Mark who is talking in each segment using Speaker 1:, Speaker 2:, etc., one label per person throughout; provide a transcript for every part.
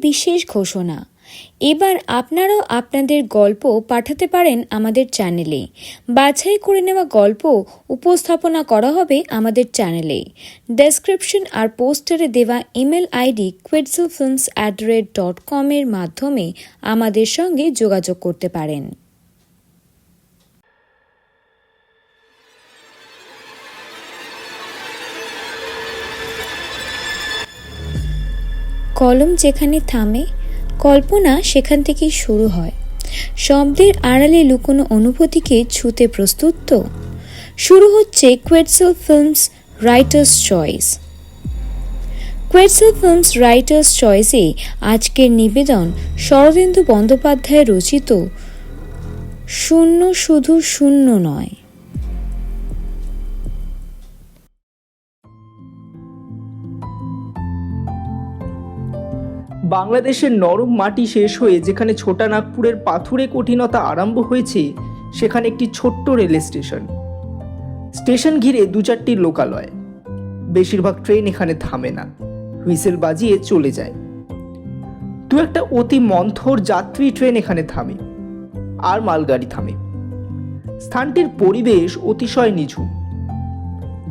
Speaker 1: বিশেষ ঘোষণা। এবার আপনারাও আপনাদের গল্প পাঠাতে পারেন আমাদের চ্যানেলে। বাছাই করে নেওয়া গল্প উপস্থাপনা করা হবে আমাদের চ্যানেলে। ডেসক্রিপশন আর পোস্টারে দেওয়া ইমেল আইডি quetzalfilms@com এর মাধ্যমে আমাদের সঙ্গে যোগাযোগ করতে পারেন। কলম যেখানে থামে, কল্পনা সেখান থেকেই শুরু হয়। শব্দের আড়ালে লুকোনো অনুভূতিকে ছুঁতে প্রস্তুত তো? শুরু হচ্ছে কোয়েটসেল ফিল্মস রাইটার্স চয়েস। কোয়েটসেল ফিল্মস রাইটার্স চয়েসে আজকের নিবেদন শরদিন্দু বন্দ্যোপাধ্যায় রচিত শূন্য শুধু শূন্য নয়।
Speaker 2: বাংলাদেশের নরম মাটি শেষ হয়ে যেখানে ছোটা নাগপুরের পাথুরে কঠিনতা আরম্ভ হয়েছে, সেখানে একটি ছোট্ট রেল স্টেশন। স্টেশন ঘিরে 2-4টি লোকালয়। বেশিরভাগ ট্রেন এখানে থামে না, হুইসেল বাজিয়ে চলে যায়। দু একটা অতি মন্থর যাত্রী ট্রেন এখানে থামে, আর মালগাড়ি থামে। স্থানটির পরিবেশ অতিশয় নিঝুম।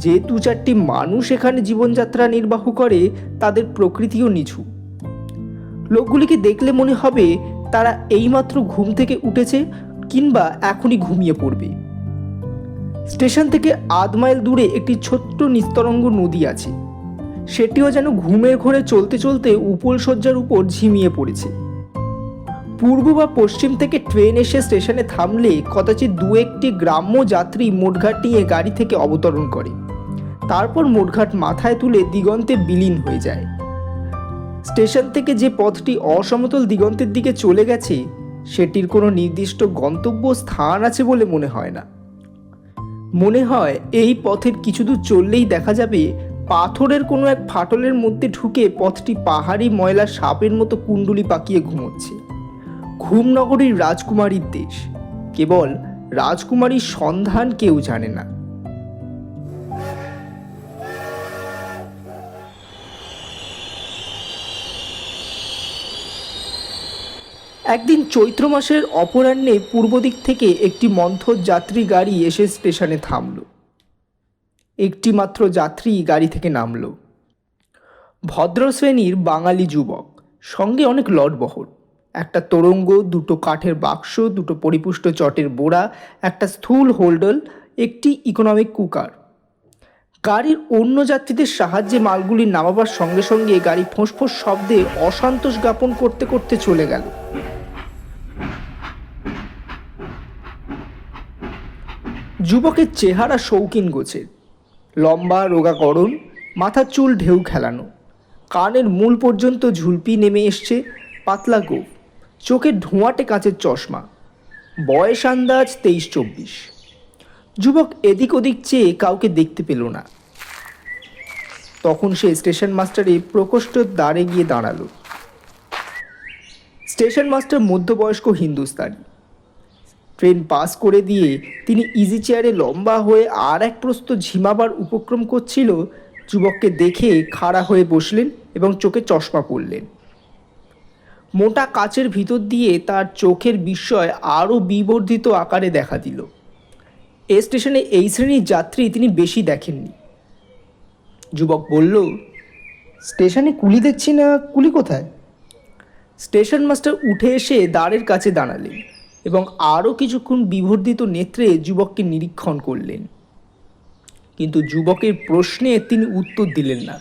Speaker 2: যে 2-4টি মানুষ এখানে জীবনযাত্রা নির্বাহ করে, তাদের প্রকৃতিও নিঝুম। লোকগুলিকে দেখলে মনে হবে তারা এইমাত্র ঘুম থেকে উঠেছে কিংবা এখনই ঘুমিয়ে পড়বে। স্টেশন থেকে আধ মাইল দূরে একটি ছোট্ট নিস্তরঙ্গ নদী আছে। সেটিও যেন ঘুমের ঘোরে চলতে চলতে উপল শয্যার উপর ঝিমিয়ে পড়েছে। পূর্ব বা পশ্চিম থেকে ট্রেন এসে স্টেশনে থামলে কদাচিৎ 2-1টি গ্রাম্য যাত্রী মোটঘাট নিয়ে গাড়ি থেকে অবতরণ করে। তারপর মোটঘাট মাথায় তুলে দিগন্তে বিলীন হয়ে যায়। স্টেশন থেকে যে পথটি অসমতল দিগন্তের দিকে চলে গেছে, সেটির কোনো নির্দিষ্ট গন্তব্য স্থান আছে বলে মনে হয় না। মনে হয় এই পথের কিছু দূর চললেই দেখা যাবে পাথরের কোনো এক ফাটলের মধ্যে ঢুকে পথটি পাহাড়ি ময়লা সাপের মতো কুণ্ডুলি পাকিয়ে ঘুমোচ্ছে। ঘুমনগরীর রাজকুমারীর দেশ, কেবল রাজকুমারীর সন্ধান কেউ জানে না। একদিন চৈত্র মাসের অপরাহ্নে পূর্ব দিক থেকে একটি মন্থর যাত্রী গাড়ি এসে স্টেশনে থামল। একটি মাত্র যাত্রী গাড়ি থেকে নামল। ভদ্র শ্রেণীর বাঙালি যুবক, সঙ্গে অনেক লটবহর। একটা তোরঙ্গ, 2টো কাঠের বাক্স, 2টো পরিপুষ্ট চটের বোড়া, একটা স্থূল হোল্ডল, একটি ইকোনমিক কুকার। গাড়ির অন্য যাত্রীদের সাহায্যে মালগুলি নামাবার সঙ্গে সঙ্গে গাড়ি ফোঁস শব্দে অসন্তোষ জ্ঞাপন করতে করতে চলে গেল। যুবকের চেহারা শৌখিন গোছের, লম্বা রোগা গড়ন, মাথার চুল ঢেউ খেলানো, কানের মূল পর্যন্ত ঝুলপি নেমে এসছে, পাতলা গোঁফ, চোখে ধোঁয়াটে কাঁচের চশমা। বয়স আন্দাজ 23-24। যুবক এদিক ওদিক চেয়ে কাউকে দেখতে পেল না। তখন সে স্টেশন মাস্টারের প্রকোষ্ঠের দ্বারে গিয়ে দাঁড়ালো। স্টেশন মাস্টার মধ্যবয়স্ক হিন্দুস্তানি। ট্রেন পাস করে দিয়ে তিনি ইজি চেয়ারে লম্বা হয়ে আর এক প্রস্ত ঝিমাবার উপক্রম করছিল। যুবককে দেখে খাড়া হয়ে বসলেন এবং চোখে চশমা পরলেন। মোটা কাচের ভিতর দিয়ে তার চোখের বিস্ময় আরও বিবর্ধিত আকারে দেখা দিল। এ স্টেশনে এই শ্রেণীর যাত্রী তিনি বেশি দেখেননি। যুবক বলল,
Speaker 3: স্টেশনে কুলি দেখছি না, কুলি কোথায়?
Speaker 2: স্টেশন মাস্টার উঠে এসে দ্বারের কাছে দাঁড়ালেন এবং আরও কিছুক্ষণ বিবর্ধিত নেত্রে যুবককে নিরীক্ষণ করলেন। কিন্তু যুবকের প্রশ্নে তিনি উত্তর দিলেন না,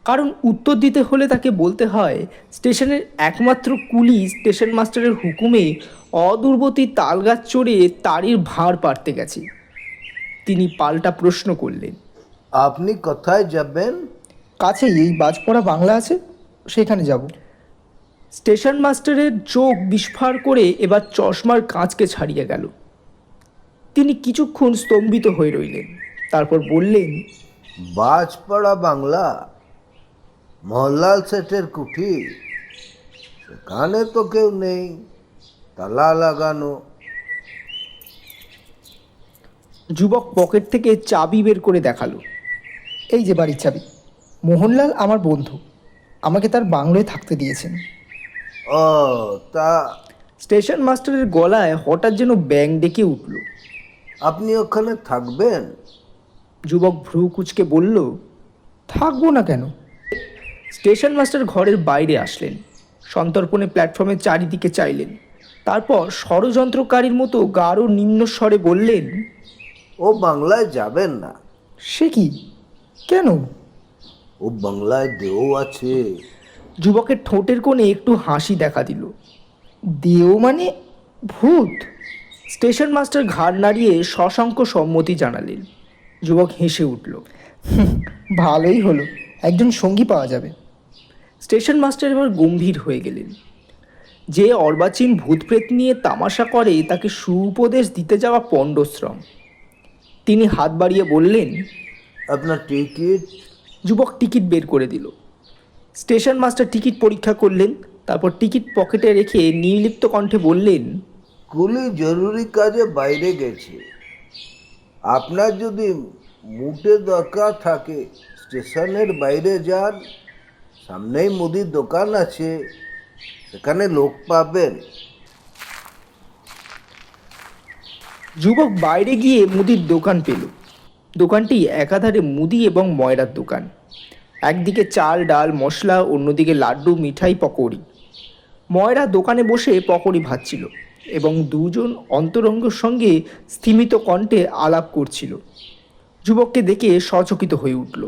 Speaker 2: কারণ উত্তর দিতে হলে তাকে বলতে হয় স্টেশনের একমাত্র কুলি স্টেশন মাস্টারের হুকুমে অদূরবর্তী তালগাছ চড়ে তারির ভাঁড় পাড়তে গেছে। তিনি পাল্টা প্রশ্ন করলেন,
Speaker 4: আপনি কোথায় যাবেন?
Speaker 3: কাছেই এই বাজপড়া বাংলা আছে, সেখানে যাব।
Speaker 2: স্টেশন মাস্টারের চোখ বিস্ফার করে এবার চশমার কাঁচকে ছাড়িয়ে গেল। তিনি কিছুক্ষণ স্তম্ভিত হয়ে রইলেন, তারপর বললেন,
Speaker 4: বাজপাড়া বাংলা, মোহনলাল সেটের কুঠি। সেখানে তো কেউ নেই, তালা লাগানো।
Speaker 2: যুবক পকেট থেকে চাবি বের করে দেখালো।
Speaker 3: এই যে বাড়ির চাবি। মোহনলাল আমার বন্ধু, আমাকে তার বাংলোয় থাকতে দিয়েছেন।
Speaker 4: ও তা
Speaker 2: স্টেশন মাস্টারের গলায় হঠাৎ যেন ব্যাঙ ডেকে উঠল।
Speaker 4: আপনি ওখানে থাকবেন?
Speaker 2: যুবক ভ্রু কুঁচকে বলল,
Speaker 3: থাকবো না কেন?
Speaker 2: স্টেশন মাস্টার ঘরের বাইরে আসলেন, সন্তর্পণে প্ল্যাটফর্মের চারিদিকে চাইলেন, তারপর ষড়যন্ত্রকারীর মতো গাঢ় নিম্ন স্বরে বললেন,
Speaker 4: ও বাংলায় যাবেন না।
Speaker 3: সে কি? কেন?
Speaker 4: ও বাংলায় দেও আছে।
Speaker 2: যুবকের ঠোঁটের কোণে একটু হাসি দেখা দিল।
Speaker 3: দেও মানে ভূত?
Speaker 2: স্টেশন মাস্টার ঘাড় নাড়িয়ে শশাঙ্ক সম্মতি জানালেন। যুবক হেসে উঠল।
Speaker 3: ভালোই হলো, একজন সঙ্গী পাওয়া যাবে।
Speaker 2: স্টেশন মাস্টার এবার গম্ভীর হয়ে গেলেন। যে অর্বাচীন ভূতপ্রেত নিয়ে তামাশা করে তাকে সুউপদেশ দিতে যাওয়া পণ্ডশ্রম। তিনি হাত বাড়িয়ে বললেন,
Speaker 4: আপনার টিকিট?
Speaker 2: যুবক টিকিট বের করে দিল। স্টেশন মাস্টার টিকিট পরীক্ষা করলেন, তারপর টিকিট পকেটে রেখে নির্লিপ্ত কণ্ঠে বললেন,
Speaker 4: কুলি জরুরি কাজে বাইরে গেছে। আপনার যদি মুটে দরকার থাকে স্টেশনের বাইরে যান, সামনেই মুদির দোকান আছে, সেখানে লোক পাবেন।
Speaker 2: যুবক বাইরে গিয়ে মুদির দোকান পেল। দোকানটি একাধারে মুদি এবং ময়রার দোকান। একদিকে চাল ডাল মশলা, অন্যদিকে লাড্ডু মিঠাই পকৌড়ি। ময়রা দোকানে বসে পকৌড়ি ভাজছিল এবং দুজন অন্তরঙ্গের সঙ্গে স্থিমিত কণ্ঠে আলাপ করছিল। যুবককে দেখে সচকিত হয়ে উঠল।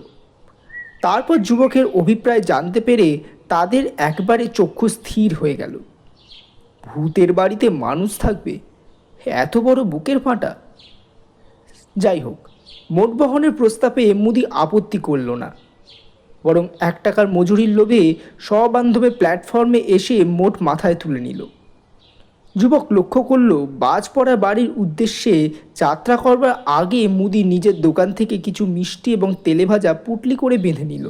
Speaker 2: তারপর যুবকের অভিপ্রায় জানতে পেরে তাদের একবারে চক্ষু স্থির হয়ে গেল। ভূতের বাড়িতে মানুষ থাকবে, এত বড় বুকের ফাঁটা! যাই হোক, মোট বহনের প্রস্তাবে মুদি আপত্তি করল না, বরং 1 টাকার মজুরির লোভে সবান্ধবে প্ল্যাটফর্মে এসে মোট মাথায় তুলে নিল। যুবক লক্ষ্য করল বাজ পড়া বাড়ির উদ্দেশ্যে যাত্রা করবার আগে মুদি নিজের দোকান থেকে কিছু মিষ্টি এবং তেলে ভাজা পুটলি করে বেঁধে নিল।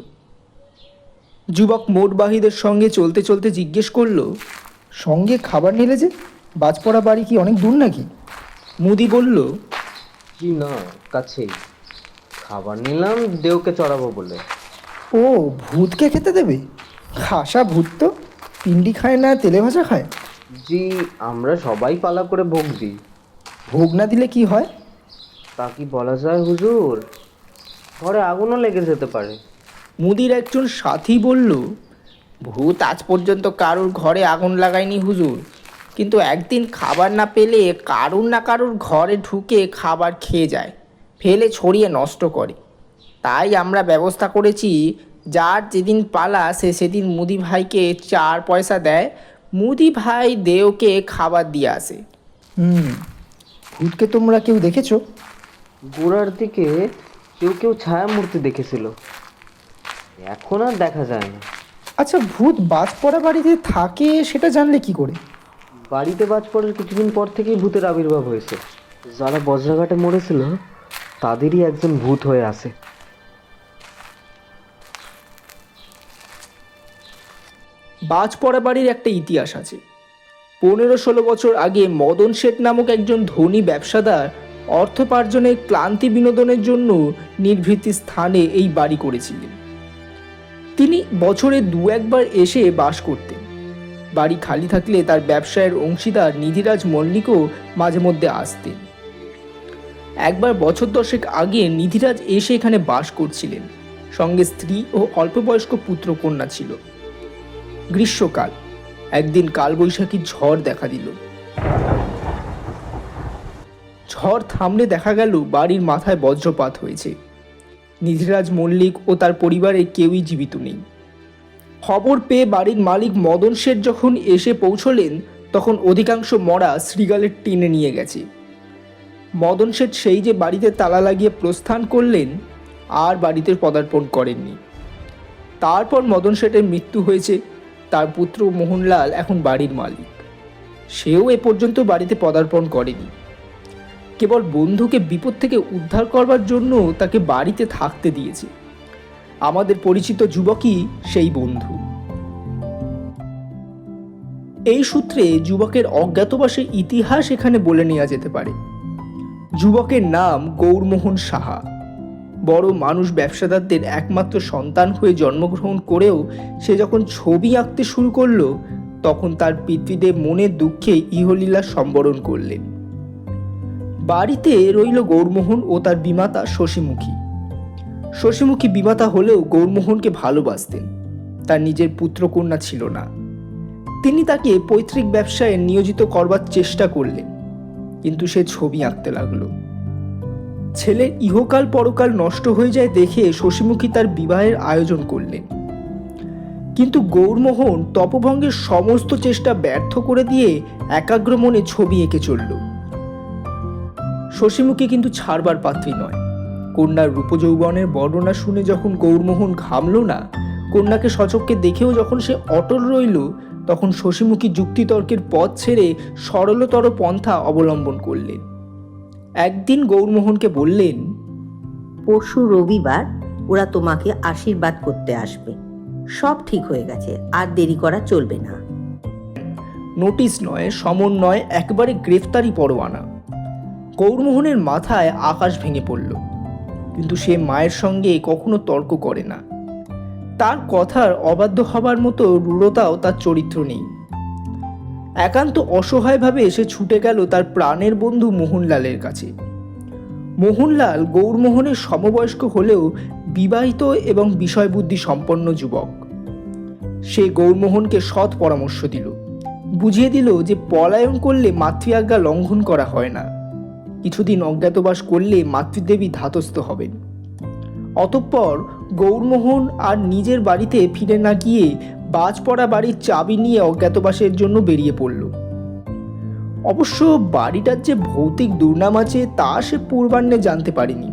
Speaker 2: যুবক মোটবাহীদের সঙ্গে চলতে চলতে জিজ্ঞেস করল,
Speaker 3: সঙ্গে খাবার নিলে যে? বাজপড়া বাড়ি কি অনেক দূর নাকি?
Speaker 2: মুদি বলল,
Speaker 5: জি না, কাছেই। খাবার নিলাম দেওকে চড়াবো বলে।
Speaker 3: ও, ভূতকে খেতে দেবে? খাসা ভূত তো, পিন্ডি খায় না, তেলে ভাজা খায়।
Speaker 5: জি, আমরা সবাই পালা করে ভোগ দিই।
Speaker 3: ভোগ না দিলে কি হয়?
Speaker 5: তা কি বলা যায় হুজুর? ঘরে আগুনও লেগে যেতে পারে।
Speaker 2: মুদির একজন সাথী বলল, ভূত আজ পর্যন্ত কারুর ঘরে আগুন লাগায়নি হুজুর, কিন্তু একদিন খাবার না পেলে কারুর না কারুর ঘরে ঢুকে খাবার খেয়ে যায়, ফেলে ছড়িয়ে নষ্ট করে। তাই আমরা ব্যবস্থা করেছি, যার যেদিন পালা সে সেদিন মুদি ভাইকে 4 পয়সা দেয়, মুদি ভাই দেওকে খাবার দিয়ে আসে।
Speaker 3: ভূতকে তোমরা কেউ দেখেছো?
Speaker 5: গোড়ার দিকে কেউ কেউ ছায়া মূর্তি দেখেছিল, এখন আর দেখা যায় না।
Speaker 3: আচ্ছা, ভূত বাজপড়া বাড়িতে থাকে সেটা জানলে কি করে?
Speaker 5: বাড়িতে বাজ পড়ার কিছুদিন পর থেকেই ভূতের আবির্ভাব হয়েছে। যারা বজ্রাঘাটে মরেছিল তাদেরই একজন ভূত হয়ে আসে।
Speaker 2: বাজপড়া বাড়ির একটা ইতিহাস আছে। 15-16 বছর আগে মদন শেঠ নামক একজন ধনী ব্যবসাদার অর্থোপার্জনের ক্লান্তি বিনোদনের জন্য নির্ভীতি স্থানে এই বাড়ি করেছিলেন। তিনি বছরে 2-1 বার এসে বাস করতেন। বাড়ি খালি থাকলে তার ব্যবসায়ের অংশীদার নিধিরাজ মল্লিকও মাঝে মধ্যে আসতেন। একবার বছর 10 আগে নিধিরাজ এসে এখানে বাস করছিলেন, সঙ্গে স্ত্রী ও অল্পবয়স্ক পুত্র কন্যা ছিল। গ্রীষ্মকাল, একদিন কালবৈশাখী ঝড় দেখা দিল। ঝড় থামলে দেখা গেল বাড়ির মাথায় বজ্রপাত হয়েছে। নিধিরাজ মল্লিক ও তার পরিবারে কেউই জীবিত নেই। খবর পেয়ে বাড়ির মালিক মদন শেঠ যখন এসে পৌঁছলেন, তখন অধিকাংশ মরা শ্রীগালের টেনে নিয়ে গেছে। মদন শেঠ সেই যে বাড়িতে তালা লাগিয়ে প্রস্থান করলেন, আর বাড়িতে পদার্পণ করেননি। তারপর মদন শেঠের মৃত্যু হয়েছে। তার পুত্র মোহনলাল এখন বাড়ির মালিক। সেও এ পর্যন্ত বাড়িতে পদার্পণ করেনি। কেবল বন্ধুকে বিপদ থেকে উদ্ধার করবার জন্য তাকে বাড়িতে থাকতে দিয়েছে। আমাদের পরিচিত যুবকই সেই বন্ধু। এই সূত্রে যুবকের অজ্ঞাতবাসের ইতিহাস এখানে বলে নেওয়া যেতে পারে। যুবকের নাম গৌরমোহন সাহা। বড় মানুষ ব্যবসাদারদের একমাত্র সন্তান হয়ে জন্মগ্রহণ করেও সে যখন ছবি আঁকতে শুরু করলো, তখন তার পিতৃদেব মনের দুঃখে ইহলীলা সম্বরণ করলেন। বাড়িতে রইল গৌরমোহন ও তার বিমাতা শশীমুখী। শশীমুখী বিমাতা হলেও গৌরমোহনকে ভালোবাসতেন। তার নিজের পুত্রকন্যা ছিল না। তিনি তাকে পৈতৃক ব্যবসায় নিয়োজিত করবার চেষ্টা করলেন, কিন্তু সে ছবি আঁকতে লাগলো। ছেলের ইহকাল পরকাল নষ্ট হয়ে যায় দেখে শশীমুখী তার বিবাহের আয়োজন করলেন, কিন্তু গৌরমোহন তপভঙ্গের সমস্ত চেষ্টা ব্যর্থ করে দিয়ে একাগ্র মনে ছবি এঁকে চলল। শশীমুখী কিন্তু ছাড়বার পাত্রী নয়। কন্যার রূপযৌবনের বর্ণনা শুনে যখন গৌরমোহন ঘামল না, কন্যাকে সচক্ষে দেখেও যখন সে অটল রইল, তখন শশীমুখী যুক্তিতর্কের পথ ছেড়ে সরলতর পন্থা অবলম্বন করলেন। একদিন গৌরমোহনকে বললেন,
Speaker 6: পরশু রবিবার ওরা তোমাকে আশীর্বাদ করতে আসবে। সব ঠিক হয়ে গেছে, আর দেরি করা চলবে না।
Speaker 2: নোটিশ নয়, সমন নয়, একবারে গ্রেফতারি পরোয়ানা। গৌরমোহনের মাথায় আকাশ ভেঙে পড়ল, কিন্তু সে মায়ের সঙ্গে কখনো তর্ক করে না। তার কথার অবাধ্য হবার মতো রূঢ়তাও তার চরিত্র নেই। একান্ত অসহায়ভাবে এসে ছুটে গেল তার প্রাণের বন্ধু মোহনলালের কাছে। মোহনলাল গৌরমোহনের সমবয়স্ক হলেও বিবাহিত এবং বিষয়বুদ্ধি সম্পন্ন যুবক। সে গৌরমোহনকে সৎ পরামর্শ দিল, বুঝিয়ে দিল যে পলায়ন করলে মাতৃআজ্ঞা লঙ্ঘন করা হয় না, কিছুদিন অজ্ঞাতবাস করলে মাতৃদেবী ধাতস্থ হবেন। অতঃপর গৌরমোহন আর নিজের বাড়িতে ফিরে না গিয়ে বাজপড়া বাড়ির চাবি নিয়ে অজ্ঞাতবাসের জন্য বেরিয়ে পড়ল। অবশ্য বাড়িটার যে ভৌতিক দুর্নাম আছে তা সে পূর্বাহ্নে জানতে পারেনি।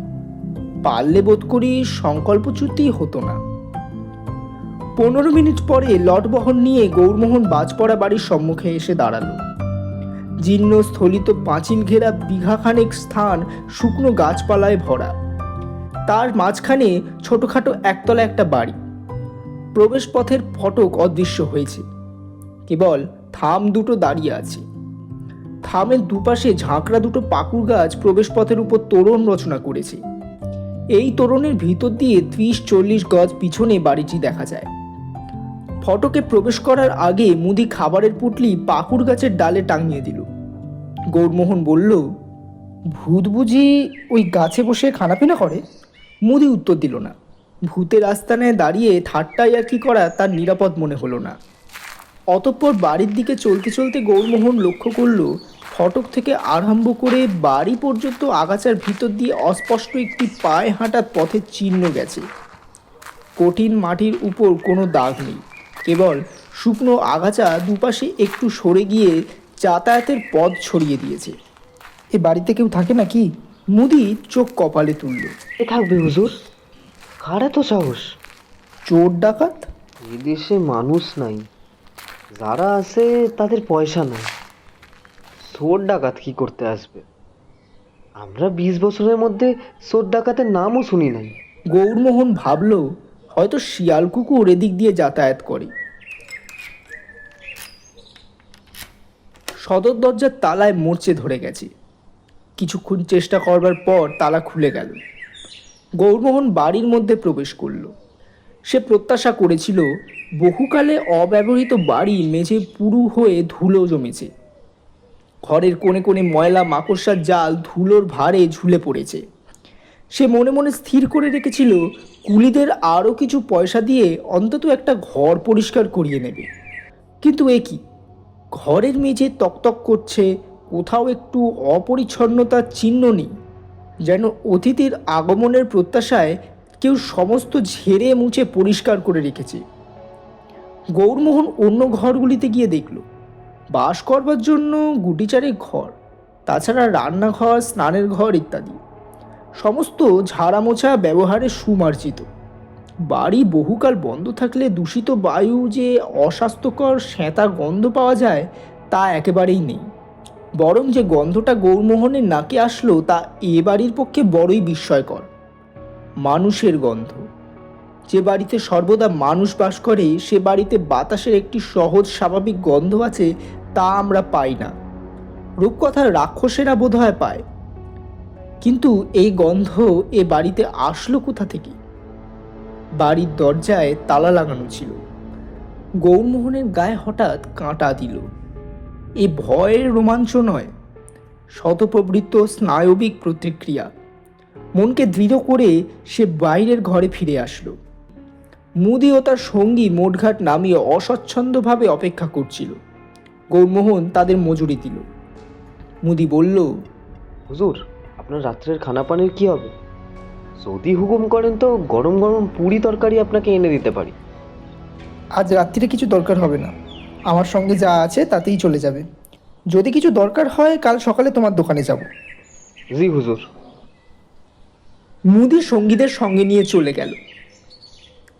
Speaker 2: পারলে বোধ করি সংকল্পচ্যুতি হতো না। 15 মিনিট পরে লটবহর নিয়ে গৌরমোহন বাজপড়া বাড়ির সম্মুখে এসে দাঁড়ালো। জীর্ণ স্থলিত পাঁচিল ঘেরা বিঘাখানেক স্থান শুকনো গাছপালায় ভরা। তার মাঝখানে ছোটখাটো একতলা একটা বাড়ি। প্রবেশ পথের ফটক অদৃশ্য হয়েছে, কেবল থাম দুটো দাঁড়িয়ে আছে। থামের দুপাশে ঝাঁকড়া দুটো পাকুড় গাছ প্রবেশ পথের উপর তোরণ রচনা করেছে। এই তোরণের ভিতর দিয়ে 30-40 গজ পিছনে বাড়িটি দেখা যায়। ফটকে প্রবেশ করার আগে মুদি খাবারের পুটলি পাকুড় গাছের ডালে টাঙিয়ে দিল। গৌরমোহন বলল, ভূত বুঝি ওই গাছে বসে খানাপিনা করে? মুদি উত্তর দিল না। ভূতের আস্তানায় দাঁড়িয়ে ঠাট্টাই আর কি করা তার নিরাপদ মনে হলো না। অতঃপর বাড়ির দিকে চলতে চলতে গৌরমোহন লক্ষ্য করল, ফটক থেকে আরম্ভ করে বাড়ি পর্যন্ত আগাছার ভিতর দিয়ে অস্পষ্ট একটি পায়ে হাঁটার পথের চিহ্ন গেছে। কঠিন মাটির উপর কোনো দাগ নেই, কেবল শুকনো আগাছা দুপাশে একটু সরে গিয়ে যাতায়াতের পথ ছড়িয়ে দিয়েছে।
Speaker 3: এ বাড়িতে কেউ থাকে নাকি?
Speaker 2: মুদি চোখ কপালে তুলল।
Speaker 5: এ থাকবে হুজুর? কার এত সাহস?
Speaker 2: চোর ডাকাত?
Speaker 5: এদেশে মানুষ নাই, যারা আছে তাদের পয়সা নাই। চোর ডাকাত কি করতে আসবে? আমরা 20 বছরের মধ্যে চোর ডাকাতের নামও শুনি নাই।
Speaker 2: গৌরমোহন ভাবল, হয়তো শিয়াল কুকুর এদিক দিয়ে যাতায়াত করে। সদর দরজার তালায় মরচে ধরে গেছে। কিছুক্ষণ চেষ্টা করবার পর তালা খুলে গেল। গৌরমোহন বাড়ির মধ্যে প্রবেশ করল। সে প্রত্যাশা করেছিল, বহুকালে অব্যবহৃত বাড়ি মেঝে পুরু হয়ে ধুলো জমেছে। ঘরের কোণে কোণে ময়লা মাকড়সার জাল ধুলোর ভারে ঝুলে পড়েছে। সে মনে মনে স্থির করে রেখেছিল, কুলিদের আরও কিছু পয়সা দিয়ে অন্তত একটা ঘর পরিষ্কার করিয়ে নেবে। কিন্তু এ কি, ঘরের মেঝে তকতক করছে, কোথাও একটু অপরিচ্ছন্নতার চিহ্ন নেই, যেন অতিথির আগমনের প্রত্যাশায় কেউ সমস্ত ঝেড়ে মুছে পরিষ্কার করে রেখেছে। গৌরমোহন অন্য ঘরগুলিতে গিয়ে দেখল, বাস করবার জন্য গুটিচারেক ঘর, তাছাড়া রান্নাঘর, স্নানের ঘর ইত্যাদি সমস্ত ঝাড়ামোছা ব্যবহারে সুমার্জিত। বাড়ি বহুকাল বন্ধ থাকলে দূষিত বায়ু যে অস্বাস্থ্যকর শ্যাঁতা গন্ধ পাওয়া যায় তা একেবারেই নেই। বরং যে গন্ধটা গৌরমোহনের নাকে আসলো তা এ বাড়ির পক্ষে বড়ই বিস্ময়কর। মানুষের গন্ধ। যে বাড়িতে সর্বদা মানুষ বাস করে সে বাড়িতে বাতাসের একটি সহজ স্বাভাবিক গন্ধ আছে, তা আমরা পাই না। রূপকথার রাক্ষসেরা বোধহয় পায়। কিন্তু এই গন্ধ এ বাড়িতে আসলো কোথা থেকে? বাড়ির দরজায় তালা লাগানো ছিল। গৌরমোহনের গায়ে হঠাৎ কাঁটা দিল। এ ভয়ের রোমাঞ্চ নয়, শতপ্রবৃত্ত স্নায়বিক প্রতিক্রিয়া। মনকে দৃঢ় করে সে বাইরের ঘরে ফিরে আসলো। মুদি ও তার সঙ্গী মোটঘাট নামিয়ে অস্বচ্ছন্দভাবে অপেক্ষা করছিল। গৌরমোহন তাদের মজুরি দিল। মুদি বলল,
Speaker 5: হুজুর, আপনার রাত্রের খানা পানির কি হবে? যদি হুকুম করেন তো গরম গরম পুরি তরকারি আপনাকে এনে দিতে পারি।
Speaker 3: আজ রাত্রিরে কিছু দরকার হবে না, আমার সঙ্গে যা আছে তাতেই চলে যাবে। যদি কিছু দরকার হয় কাল সকালে তোমার দোকানে যাব।
Speaker 5: জি হুজুর।
Speaker 2: মুদি সঙ্গীদের সঙ্গে নিয়ে চলে গেল।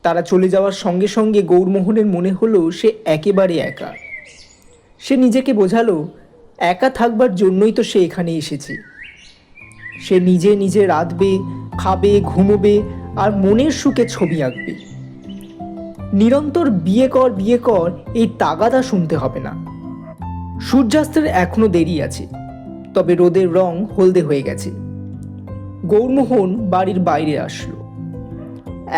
Speaker 2: তারা চলে যাওয়ার সঙ্গে সঙ্গে গৌরমোহনের মনে হলো সে একেবারে একা। সে নিজেকে বোঝালো, একা থাকবার জন্যই তো সে এখানে এসেছে। সে নিজে নিজে রাঁধবে, খাবে, ঘুমোবে আর মনের সুখে ছবি আঁকবে। নিরন্তর বিয়ে কর এই তাগাদা শুনতে হবে না। সূর্যাস্তের এখনো দেরি আছে, তবে রোদের রং হলদে হয়ে গেছে। গৌরমোহন বাড়ির বাইরে আসলো।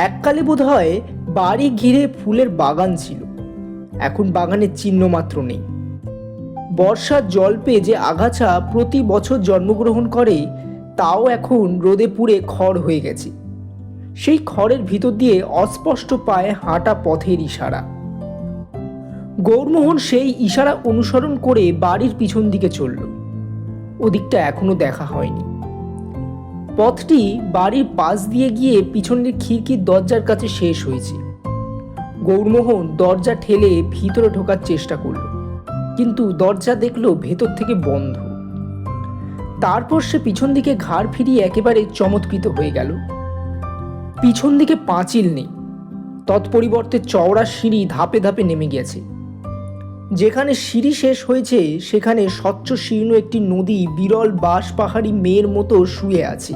Speaker 2: এককালে বোধহয় বাড়ি ঘিরে ফুলের বাগান ছিল, এখন বাগানের চিহ্ন মাত্র নেই। বর্ষার জল পেয়ে যে আগাছা প্রতি বছর জন্মগ্রহণ করে তাও এখন রোদে পুড়ে খড় হয়ে গেছে। সেই খড়ের ভিতর দিয়ে অস্পষ্ট পায়ে হাঁটা পথের ইশারা। গৌরমোহন সেই ইশারা অনুসরণ করে বাড়ির পিছন দিকে চলল। ওদিকটা এখনো দেখা হয়নি। পথটি বাড়ির পাশ দিয়ে গিয়ে পিছনের খিড়কির দরজার কাছে শেষ হয়েছে। গৌরমোহন দরজা ঠেলে ভিতরে ঢোকার চেষ্টা করল, কিন্তু দরজা দেখলো ভেতর থেকে বন্ধ। তারপর সে পিছন দিকে ঘাড় ফিরিয়ে একেবারে চমৎকৃত হয়ে গেল। পিছন দিকে পাঁচিল নেই, তৎপরিবর্তে চওড়া সিঁড়ি ধাপে ধাপে নেমে গেছে। যেখানে সিঁড়ি শেষ হয়েছে সেখানে স্বচ্ছ শীর্ণ একটি নদী বিরল বাঁশ পাহাড়ি মেয়ের মতো শুয়ে আছে।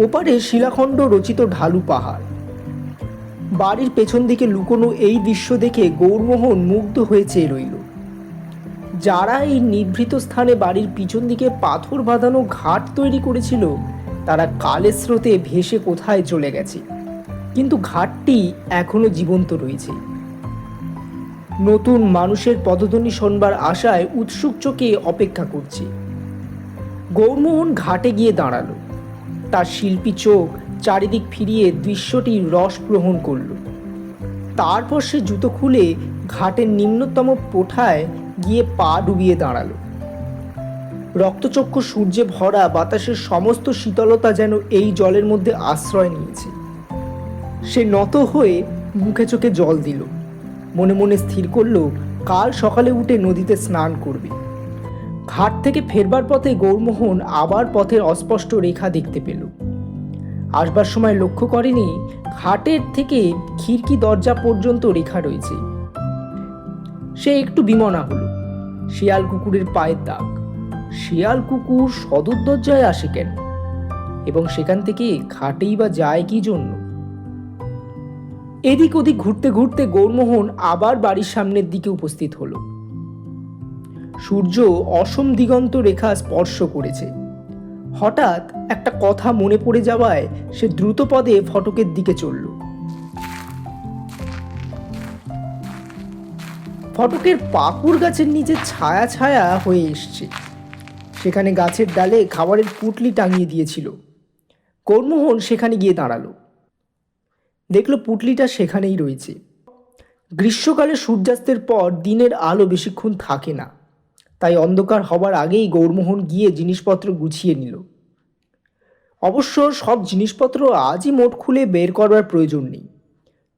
Speaker 2: ওপারে শিলাখণ্ড রচিত ঢালু পাহাড়। বাড়ির পেছন দিকে লুকোনো এই দৃশ্য দেখে গৌরমোহন মুগ্ধ হয়ে চেয়ে রইল। যারা এই নিভৃত স্থানে বাড়ির পিছন দিকে পাথর বাঁধানো ঘাট তৈরি করেছিল তারা কালের স্রোতে ভেসে কোথায় চলে গেছে, কিন্তু ঘাটটি এখনো জীবন্ত রয়েছে। নতুন মানুষের পদধ্বনি শোনবার আশায় উৎসুক চোখে অপেক্ষা করছে। গৌরমোহন ঘাটে গিয়ে দাঁড়ালো। তার শিল্পী চোখ চারিদিক ফিরিয়ে দৃশ্যটির রস গ্রহণ করল। তারপর সে জুতো খুলে ঘাটের নিম্নতম পোঠায় গিয়ে পা ডুবিয়ে দাঁড়ালো। রক্তচক্ষু সূর্যে ভরা বাতাসের সমস্ত শীতলতা যেন এই জলের মধ্যে আশ্রয় নিয়েছে। সে নত হয়ে মুখে চোখে জল দিল। মনে মনে স্থির করল কাল সকালে উঠে নদীতে স্নান করবে। ঘাট থেকে ফেরবার পথে গৌরমোহন আবার পথের অস্পষ্ট রেখা দেখতে পেল। আসবার সময় লক্ষ্য করেনি ঘাটের থেকে খিড়কি দরজা পর্যন্ত রেখা রয়েছে। সে একটু বিমনা হলো। শিয়াল কুকুরের পায়ের দাগ। শিয়াল কুকুর সদর দরজায় আসে কেন, এবং সেখান থেকে ঘাটেই বা যায় কি জন্য? এদিক ওদিক ঘুরতে ঘুরতে গৌরমোহন আবার বাড়ির সামনের দিকে উপস্থিত হলো। সূর্য অসম দিগন্ত রেখা স্পর্শ করেছে। হঠাৎ একটা কথা মনে পড়ে যাওয়ায় সে দ্রুত পদে ফটকের দিকে চলল। ফটকের পাকুড় গাছের নিচে ছায়া ছায়া হয়ে এসছে। সেখানে গাছের ডালে খাবারের পুঁটলি টাঙিয়ে দিয়েছিল। গৌরমোহন সেখানে গিয়ে দাঁড়ালো। দেখলো পুঁটলিটা সেখানেই রয়েছে। গ্রীষ্মকালে সূর্যাস্তের পর দিনের আলো বেশিক্ষণ থাকে না, তাই অন্ধকার হবার আগেই গৌরমোহন গিয়ে জিনিসপত্র গুছিয়ে নিল। অবশ্য সব জিনিসপত্র আজই মোট খুলে বের করবার প্রয়োজন নেই,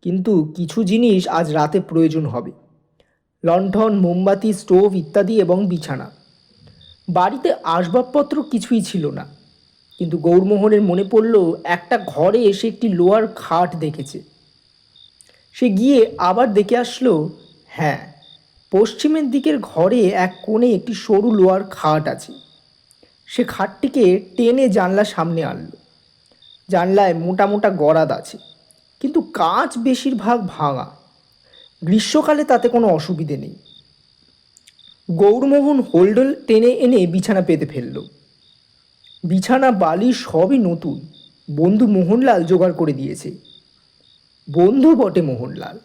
Speaker 2: কিন্তু কিছু জিনিস আজ রাতে প্রয়োজন হবে। লণ্ঠন, মোমবাতি, স্টোভ ইত্যাদি এবং বিছানা। বাড়িতে আসবাবপত্র কিছুই ছিল না, কিন্তু গৌরমোহনের মনে পড়ল একটা ঘরে এসে একটি লোহার খাট দেখেছে। সে গিয়ে আবার দেখে আসলো, হ্যাঁ, পশ্চিমের দিকের ঘরে এক কোণে একটি সরু লোহার খাট আছে। সে খাটটিকে টেনে জানলার সামনে আনলো। জানলায় মোটা মোটা গরাদ আছে, কিন্তু কাঁচ বেশিরভাগ ভাঙা। গ্রীষ্মকালে তাতে কোনো অসুবিধে নেই। গৌরমোহন হোল্ডল টেনে এনে বিছানা পেতে ফেলল। বিছানা বালিশ সবই নতুন, বন্ধু মোহনলাল জোগাড় করে দিয়েছে। বন্ধু বটে মোহনলাল,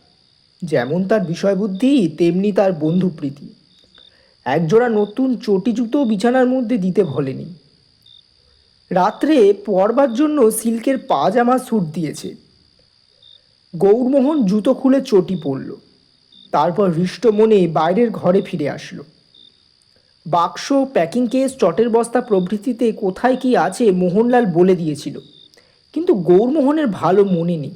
Speaker 2: যেমন তার বিষয়বুদ্ধি তেমনি তার বন্ধুপ্রীতি। একজোড়া নতুন চটি জুতো বিছানার মধ্যে দিতে ভোলেনি। রাত্রে পরবার জন্য সিল্কের পাজামা স্যুট দিয়েছে। গৌরমোহন জুতো খুলে চটি পরল, তারপর হৃষ্ট মনে বাইরের ঘরে ফিরে আসলো। বাক্স, প্যাকিং কেস, চটের বস্তা প্রভৃতিতে কোথায় কি আছে মোহনলাল বলে দিয়েছিল, কিন্তু গৌরমোহনের ভালো মনে নেই।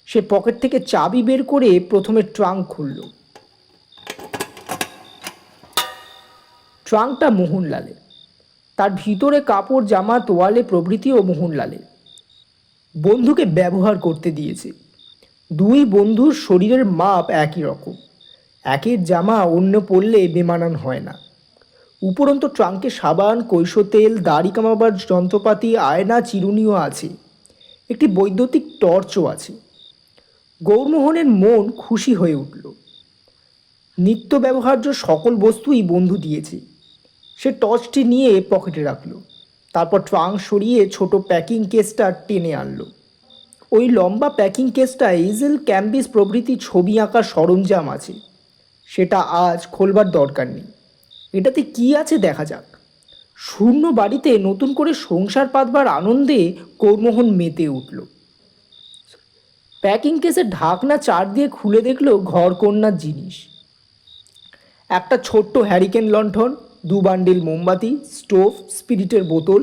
Speaker 2: সে পকেট থেকে চাবি বের করে প্রথমে ট্রাঙ্ক খুলল। ট্রাঙ্কটা মোহনলালের। তার ভিতরে কাপড়, জামা, তোয়ালে প্রভৃতিও মোহনলালের। বন্ধুকে ব্যবহার করতে দিয়েছে। দুই বন্ধুর শরীরের মাপ একই রকম, একের জামা অন্য পরলে বেমানান হয় না। উপরন্তু ট্রাঙ্কে সাবান, কৈশো তেল, দাড়ি কামাবার যন্ত্রপাতি, আয়না, চিরুনিও আছে। একটি বৈদ্যুতিক টর্চও আছে। গৌরমোহনের মন খুশি হয়ে উঠল। নিত্য ব্যবহার্য সকল বস্তুই বন্ধু দিয়েছে। সে টর্চটি নিয়ে পকেটে রাখল, তারপর ট্রাঙ্ক সরিয়ে ছোট প্যাকিং কেসটা টেনে আনলো। ওই লম্বা প্যাকিং কেসটা ইজেল, ক্যানভিস প্রভৃতি ছবি আঁকার সরঞ্জাম আছে। সেটা আজ খোলবার দরকার নেই। এটাতে কি আছে দেখা যাক। শূন্য বাড়িতে নতুন করে সংসার পাতবার আনন্দে গৌরমোহন মেতে উঠল। প্যাকিং কেসের ঢাকনা চার দিয়ে খুলে দেখল ঘরকন্যার জিনিস। একটা ছোট্ট হ্যারিকেন লণ্ঠন, 2 বান্ডিল মোমবাতি, স্টোভ, স্পিরিটের বোতল,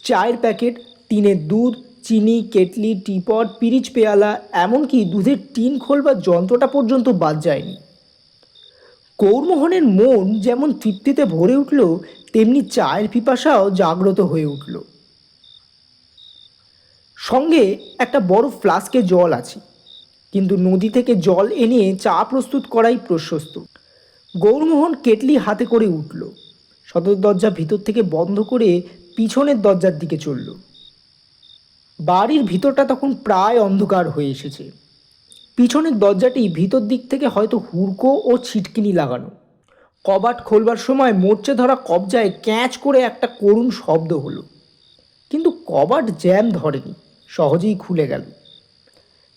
Speaker 2: চায়ের প্যাকেট, টিনের দুধ, চিনি, কেটলি, টিপট, পিরিচ পেয়ালা, এমনকি দুধের টিন খোলবার যন্ত্রটা পর্যন্ত বাদ যায়নি। গৌরমোহনের মন যেমন তৃপ্তিতে ভরে উঠল, তেমনি চায়ের পিপাসাও জাগ্রত হয়ে উঠল। সঙ্গে একটা বড় ফ্লাস্কে জল আছে, কিন্তু নদী থেকে জল এনে চা প্রস্তুত করাই প্রশস্ত। গৌরমোহন কেটলি হাতে করে উঠল। সদর দরজা ভিতর থেকে বন্ধ করে পিছনের দরজার দিকে চলল। বাড়ির ভিতরটা তখন প্রায় অন্ধকার হয়ে এসেছে। পিছনের দরজাটি ভিতর দিক থেকে হয়তো হুড়কো ও ছিটকিনি লাগানো। কবাট খোলবার সময় মোর্চে ধরা কবজায় ক্যাঁচ করে একটা করুণ শব্দ হলো, কিন্তু কবাট জ্যাম ধরেনি, সহজেই খুলে গেল।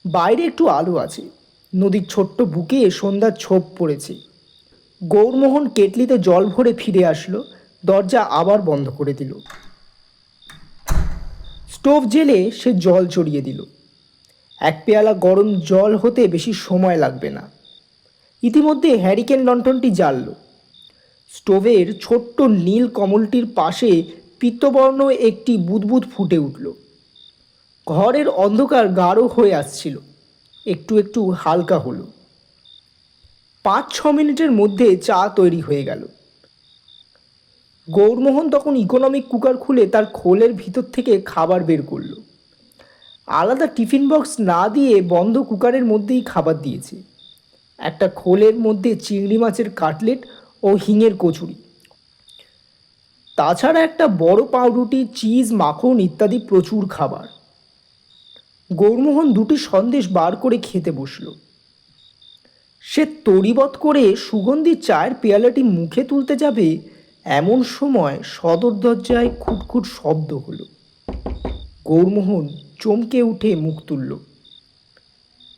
Speaker 2: বাইরে একটু আলো আছে। নদীর ছোট্ট বুকে সন্ধ্যার ছোপ পড়েছে। গৌরমোহন কেটলিতে জল ভরে ফিরে আসলো, দরজা আবার বন্ধ করে দিল। স্টোভ জেলে সে জল চড়িয়ে দিল। এক পেয়ালা গরম জল হতে বেশি সময় লাগবে না। ইতিমধ্যে হ্যারিকেন লণ্ঠনটি জ্বালল। স্টোভের ছোট্ট নীল কমলটির পাশে পিত্তবর্ণ একটি বুদবুদ ফুটে উঠল। ঘরের অন্ধকার গাঢ় হয়ে আসছিল, একটু একটু হালকা হলো। 5-6 মিনিটের মধ্যে চা তৈরি হয়ে গেল। গৌরমোহন তখন ইকোনমিক কুকার খুলে তার খোলের ভিতর থেকে খাবার বের করলো। আলাদা টিফিন বক্স না দিয়ে বন্ধ কুকারের মধ্যেই খাবার দিয়েছে। একটা খোলের মধ্যে চিংড়ি মাছের কাটলেট ও হিঙের কচুরি, তাছাড়া একটা বড় পাউরুটি, চিজ, মাখন ইত্যাদি প্রচুর খাবার। গৌরমোহন 2টি সন্দেশ বার করে খেতে বসল। সে তড়িবৎ করে সুগন্ধি চায়ের পেয়ালাটি মুখে তুলতে যাবে, এমন সময় সদর দরজায় খুটখুট শব্দ হলো। গৌরমোহন চমকে উঠে মুখ তুলল।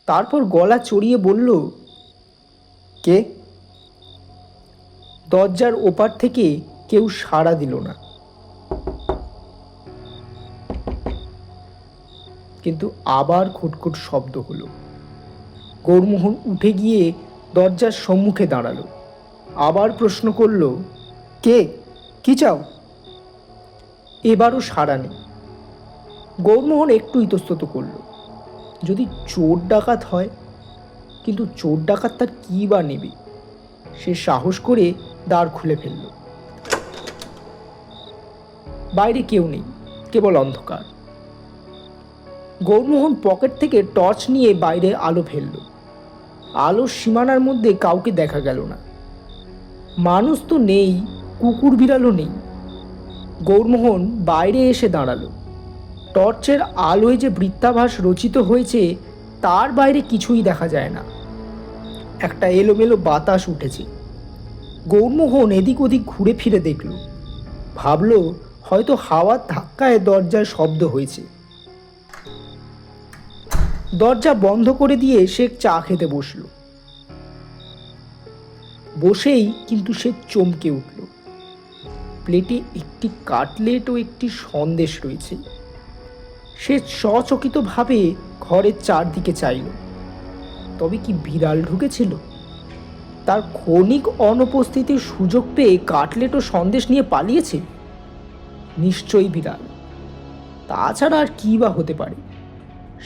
Speaker 2: তারপর গলা চড়িয়ে বলল, কে? দরজার ওপার থেকে কেউ সাড়া দিল না, কিন্তু আবার খুটখুট শব্দ হলো। গৌরমোহন উঠে গিয়ে দরজার সম্মুখে দাঁড়ালো। আবার প্রশ্ন করল, কে? কি চাও? এবারও সাড়া নেই। গৌরমোহন একটু ইতস্তত করল, যদি চোর ডাকাত হয়, কিন্তু চোর ডাকাত তার কী বা নেবে। সে সাহস করে দ্বার খুলে ফেলল। বাইরে কেউ নেই, কেবল অন্ধকার। গৌরমোহন পকেট থেকে টর্চ নিয়ে বাইরে আলো ফেলল। আলোর সীমানার মধ্যে কাউকে দেখা গেল না। মানুষ তো নেই, কুকুর বিড়ালও নেই। গৌরমোহন বাইরে এসে দাঁড়ালো। টর্চের আলোয় যে বৃত্তাভাস রচিত হয়েছে তার বাইরে কিছুই দেখা যায় না। একটা এলোমেলো বাতাস উঠেছে। গৌরমোহন এদিক ওদিক ঘুরে ফিরে দেখল, ভাবল হয়তো হাওয়ার ধাক্কায় দরজায় শব্দ হয়েছে। দরজা বন্ধ করে দিয়ে সে চা খেতে বসল। বসেই কিন্তু সে চমকে উঠল। প্লেটে একটি কাটলেট ও একটি সন্দেশ রয়েছে। সে সচকিতভাবে ঘরের চারদিকে চাইল। তবে কি বিড়াল ঢুকেছিল? তার ক্ষণিক অনুপস্থিতির সুযোগ পেয়ে কাটলেট ও সন্দেশ নিয়ে পালিয়েছে? নিশ্চয়ই বিড়াল। তাছাড়া আর কী বা হতে পারে?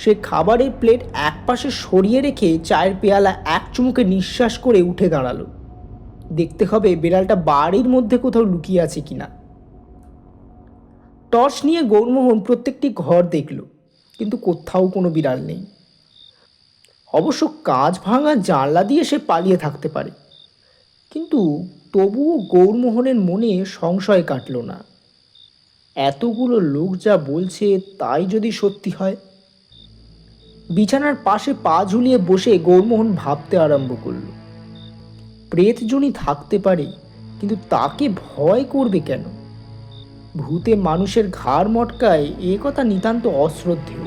Speaker 2: সে খাবারের প্লেট একপাশে সরিয়ে রেখে চায়ের পেয়ালা এক চুমুকে নিঃশ্বাস করে উঠে দাঁড়ালো। দেখতে হবে বিড়ালটা বাড়ির মধ্যে কোথাও লুকিয়ে আছে কিনা। টর্চ নিয়ে গৌরমোহন প্রত্যেকটি ঘর দেখল, কিন্তু কোথাও কোনো বিড়াল নেই। অবশ্য কাঁচ ভাঙা জানলা দিয়ে সে পালিয়ে থাকতে পারে, কিন্তু তবুও গৌরমোহনের মনে সংশয় কাটল না। এতগুলো লোক যা বলছে তাই যদি সত্যি হয়। বিছানার পাশে পা ঝুলিয়ে বসে গৌরমোহন ভাবতে আরম্ভ করল। প্রেতজনই থাকতে পারে, কিন্তু তাকে ভয় করবে কেন? ভূতে মানুষের ঘাড় মটকায় এ কথা নিতান্ত অশ্রদ্ধেয়।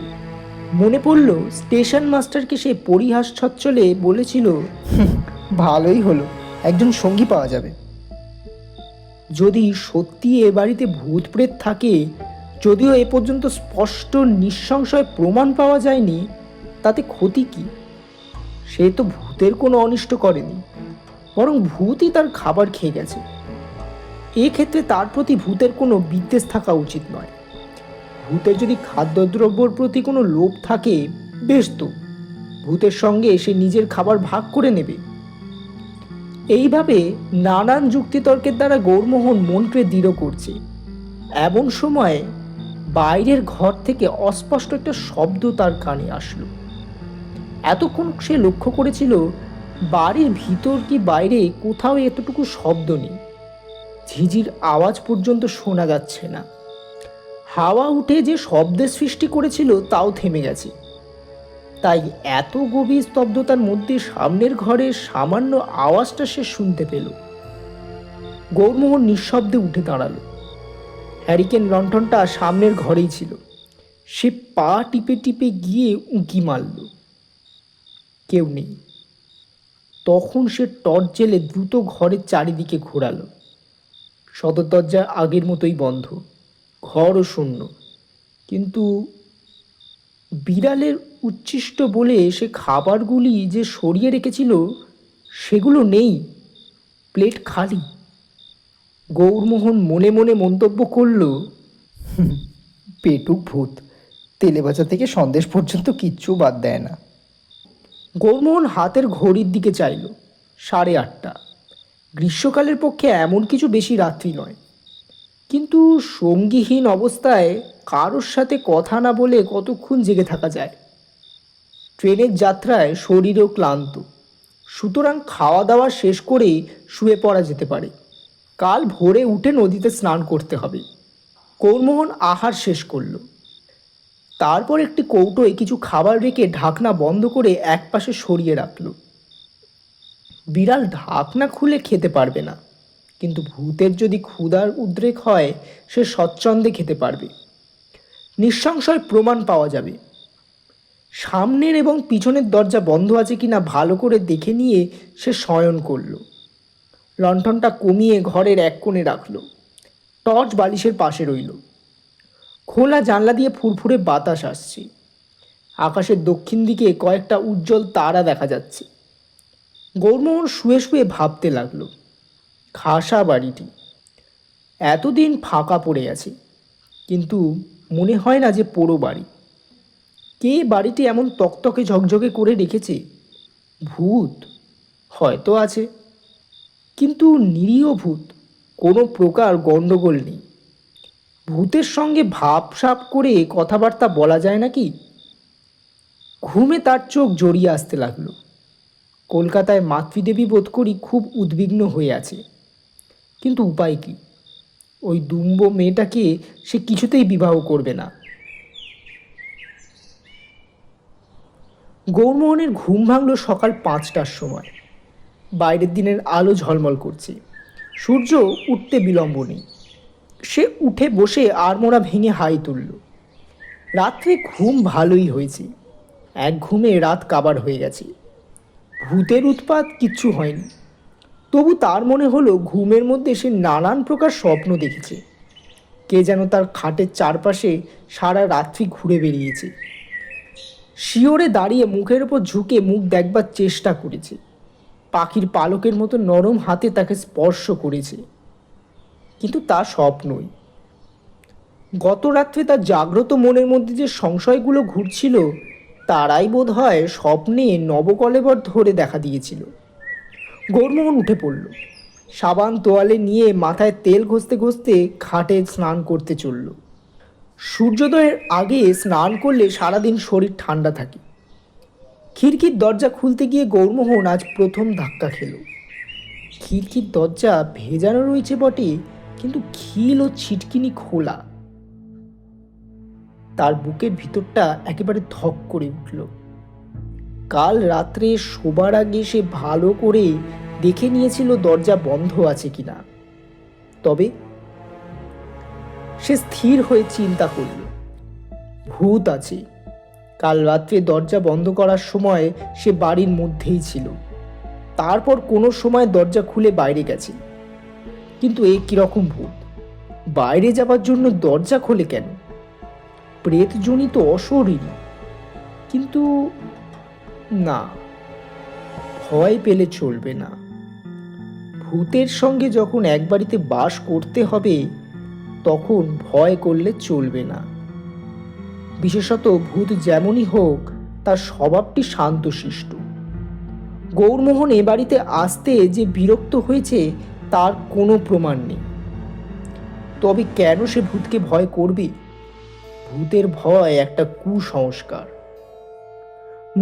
Speaker 2: মনে পড়ল স্টেশন মাস্টারকে সে পরিহাস ছচ্ছলে বলেছিল,
Speaker 3: ভালোই হলো, একজন সঙ্গী পাওয়া যাবে।
Speaker 2: যদি সত্যি এ বাড়িতে ভূত প্রেত থাকে, যদিও এ পর্যন্ত স্পষ্ট নিঃসংশয় প্রমাণ পাওয়া যায়নি, তাতে ক্ষতি কি? সে তো ভূতের কোনো অনিষ্ট করেনি, বরং ভূতই তার খাবার খেয়ে গেছে। এক্ষেত্রে তার প্রতি ভূতের কোনো বিদ্বেষ থাকা উচিত নয়। ভূতের যদি খাদ্যদ্রব্যর প্রতি কোনো লোভ থাকে, বেশ তো, ভূতের সঙ্গে সে নিজের খাবার ভাগ করে নেবে। এইভাবে নানান যুক্তিতর্কের দ্বারা গৌরমোহন মনকে দৃঢ় করছে। এমন সময় বাইরের ঘর থেকে অস্পষ্ট একটা শব্দ তার কানে আসলো। এতক্ষণ সে লক্ষ্য করেছিল বাড়ির ভিতর কি বাইরে কোথাও এতটুকু শব্দ নেই। ঝিঝির আওয়াজ পর্যন্ত শোনা যাচ্ছে না। হাওয়া উঠে যে শব্দের সৃষ্টি করেছিল তাও থেমে গেছে। তাই এত গভীর স্তব্ধতার মধ্যে সামনের ঘরের সামান্য আওয়াজটা সে শুনতে পেল। গৌরমোহন নিঃশব্দে উঠে দাঁড়ালো। হ্যারিকেন লণ্ঠনটা সামনের ঘরেই ছিল। সে পা টিপে টিপে গিয়ে উঁকি মারল। কেউ নেই। তখন সে টর্চ জেলে দ্রুত ঘরের চারিদিকে ঘোরালো। সদর দরজা আগের মতোই বন্ধ, ঘরও শূন্য। কিন্তু বিড়ালের উচ্ছিষ্ট বলে সে খাবারগুলি যে সরিয়ে রেখেছিল সেগুলো নেই, প্লেট খালি। গৌরমোহন মনে মনে মন্তব্য করল,
Speaker 3: পেটুক ভূত, তেলে ভাজা থেকে সন্দেশ পর্যন্ত কিচ্ছু বাদ দেয় না।
Speaker 2: গৌরমোহন হাতের ঘড়ির দিকে চাইল। 8:30। গ্রীষ্মকালের পক্ষে এমন কিছু বেশি রাত্রি নয়, কিন্তু সঙ্গীহীন অবস্থায় কারোর সাথে কথা না বলে কতক্ষণ জেগে থাকা যায়? ট্রেনের যাত্রায় শরীরও ক্লান্ত, সুতরাং খাওয়া দাওয়া শেষ করেই শুয়ে পড়া যেতে পারে। কাল ভোরে উঠে নদীতে স্নান করতে হবে। গৌরমোহন আহার শেষ করল। তারপর একটি কৌটোয় কিছু খাবার রেখে ঢাকনা বন্ধ করে একপাশে সরিয়ে রাখল। বিড়াল ঢাকনা খুলে খেতে পারবে না, কিন্তু ভূতের যদি ক্ষুধার উদ্রেক হয় সে স্বচ্ছন্দে খেতে পারবে। নিঃসংশয় প্রমাণ পাওয়া যাবে। সামনের এবং পিছনের দরজা বন্ধ আছে কিনা ভালো করে দেখে নিয়ে সে শয়ন করল। লণ্ঠনটা কমিয়ে ঘরের এক কোণে রাখল। টর্চ বালিশের পাশে রইল। খোলা জানলা দিয়ে ফুরফুরে বাতাস আসছে। আকাশের দক্ষিণ দিকে কয়েকটা উজ্জ্বল তারা দেখা যাচ্ছে। গৌরমোহন শুয়ে শুয়ে ভাবতে লাগলো, খাসা বাড়িটি এতদিন ফাঁকা পড়ে আছে, কিন্তু মনে হয় না যে পোড়ো বাড়ি। কে বাড়িটি এমন তকতকে ঝকঝকে করে রেখেছে? ভূত হয়তো আছে, কিন্তু নিরীহ ভূত, কোনো প্রকার গণ্ডগোল নেই। ভূতের সঙ্গে ভাবসাব করে কথাবার্তা বলা যায় নাকি? ঘুমে তার চোখ জড়িয়ে আসতে লাগলো। কলকাতায় মাতৃদেবী বোধ করি খুব উদ্বিগ্ন হয়ে আছে, কিন্তু উপায় কি? ওই দুম্ব মেয়েটাকে সে কিছুতেই বিবাহ করবে না। গৌরমোহনের ঘুম ভাঙল সকাল 5টার সময়। বাইরের দিনের আলো ঝলমল করছে, সূর্য উঠতে বিলম্ব নেই। সে উঠে বসে আড়মোড়া ভেঙে হাই তুলল। রাত্রে ঘুম ভালোই হয়েছে, এক ঘুমে রাত কাবার হয়ে গেছে। ভূতের উৎপাত কিচ্ছু হয়নি। তবু তার মনে হলো ঘুমের মধ্যে সে নানান প্রকার স্বপ্ন দেখেছে। কে যেন তার খাটের চারপাশে সারা রাত্রি ঘুরে বেরিয়েছে। শিওরে দাঁড়িয়ে মুখের ওপর ঝুঁকে মুখ দেখবার চেষ্টা করেছে। পাখির পালকের মতো নরম হাতে তাকে স্পর্শ করেছে, কিন্তু তা স্বপ্নই। গত রাত্রে তার জাগ্রত মনের মধ্যে যে সংশয়গুলো ঘুরছিল তারাই বোধ হয় স্বপ্নে নবকলেবর ধরে দেখা দিয়েছিল। গৌরমোহন উঠে পড়ল, সাবান তোয়ালে নিয়ে মাথায় তেল ঘষতে ঘষতে ঘাটে স্নান করতে চলল। সূর্যোদয়ের আগে স্নান করলে সারাদিন শরীর ঠান্ডা থাকে। খিড়কির দরজা খুলতে গিয়ে গৌরমোহন আজ প্রথম ধাক্কা খেল। খিড়কির দরজা ভেজানো রয়েছে বটে, কিন্তু খিল ও ছিটকিনি খোলা। তার বুকের ভিতরটা একেবারে ধক করে উঠল। কাল রাত্রে শোবার আগে সে ভালো করে দেখে নিয়েছিল দরজা বন্ধ আছে কিনা। তবে সে স্থির হয়ে চিন্তা করল, ভূত আছে। কাল রাত্রে দরজা বন্ধ করার সময় সে বাড়ির মধ্যেই ছিল, তারপর কোনো সময় দরজা খুলে বাইরে গেছে। কিন্তু এ কিরকম ভূত, বাইরে যাবার জন্য দরজা খোলে কেন? প্রেতজনিত অশরীরী। কিন্তু না, ভয় পেলে চলবে না। ভূতের সঙ্গে যখন এক বাড়িতে বাস করতে হবে তখন ভয় করলে চলবে না। বিশেষত ভূত যেমনই হোক, তার স্বভাবটি শান্তশিষ্ট। গৌরমোহন এ বাড়িতে আসতে যে বিরক্ত হয়েছে তার কোনো প্রমাণ নেই। তবে কেন সে ভূতকে ভয় করবে? ভূতের ভয় একটা কুসংস্কার।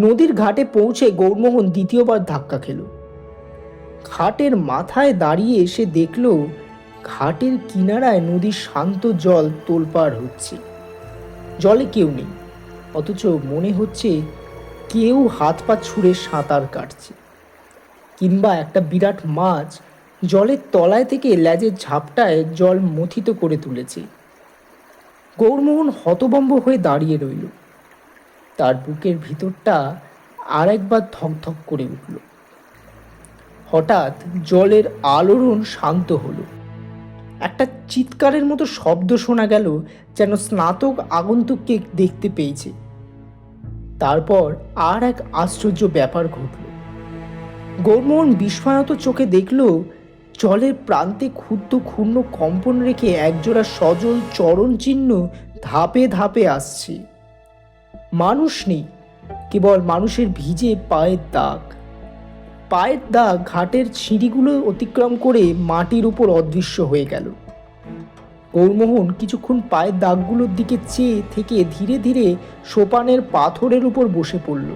Speaker 2: নদীর ঘাটে পৌঁছে গৌরমোহন দ্বিতীয়বার ধাক্কা খেল। ঘাটের মাথায় দাঁড়িয়ে সে দেখল ঘাটের কিনারায় নদীর শান্ত জল তোলপাড় হচ্ছে। জলে কেউ নেই, অথচ মনে হচ্ছে কেউ হাত পা ছুঁড়ে সাঁতার কাটছে, কিংবা একটা বিরাট মাছ জলের তলায় থেকে লেজের ঝাপটায় জল মথিত করে তুলেছে। গৌরমোহন হতভম্ব হয়ে দাঁড়িয়ে রইল। তার বুকের ভিতরটা আরেকবার ধকধক করে উঠল। হঠাৎ জলের আলোড়ন শান্ত হলো। একটা চিৎকারের মতো শব্দ শোনা গেল, যেন স্নাতক আগন্তুককে দেখতে পেয়েছে। তারপর আর এক আশ্চর্য ব্যাপার ঘটল। গৌরমোহন বিস্ময়ত চোখে দেখল জলের প্রান্তে ক্ষুদ্র ক্ষুণ্ণ কম্পন রেখে একজোড়া সজল চরণ চিহ্ন ধাপে ধাপে আসছে। মানুষ নেই, কেবল মানুষের ভিজে পায়ের দাগ। পায়ের দাগ ঘাটের সিঁড়িগুলো অতিক্রম করে মাটির উপর অদৃশ্য হয়ে গেল। গৌরমোহন কিছুক্ষণ পায়ের দাগগুলোর দিকে চেয়ে থেকে ধীরে ধীরে সোপানের পাথরের উপর বসে পড়ল।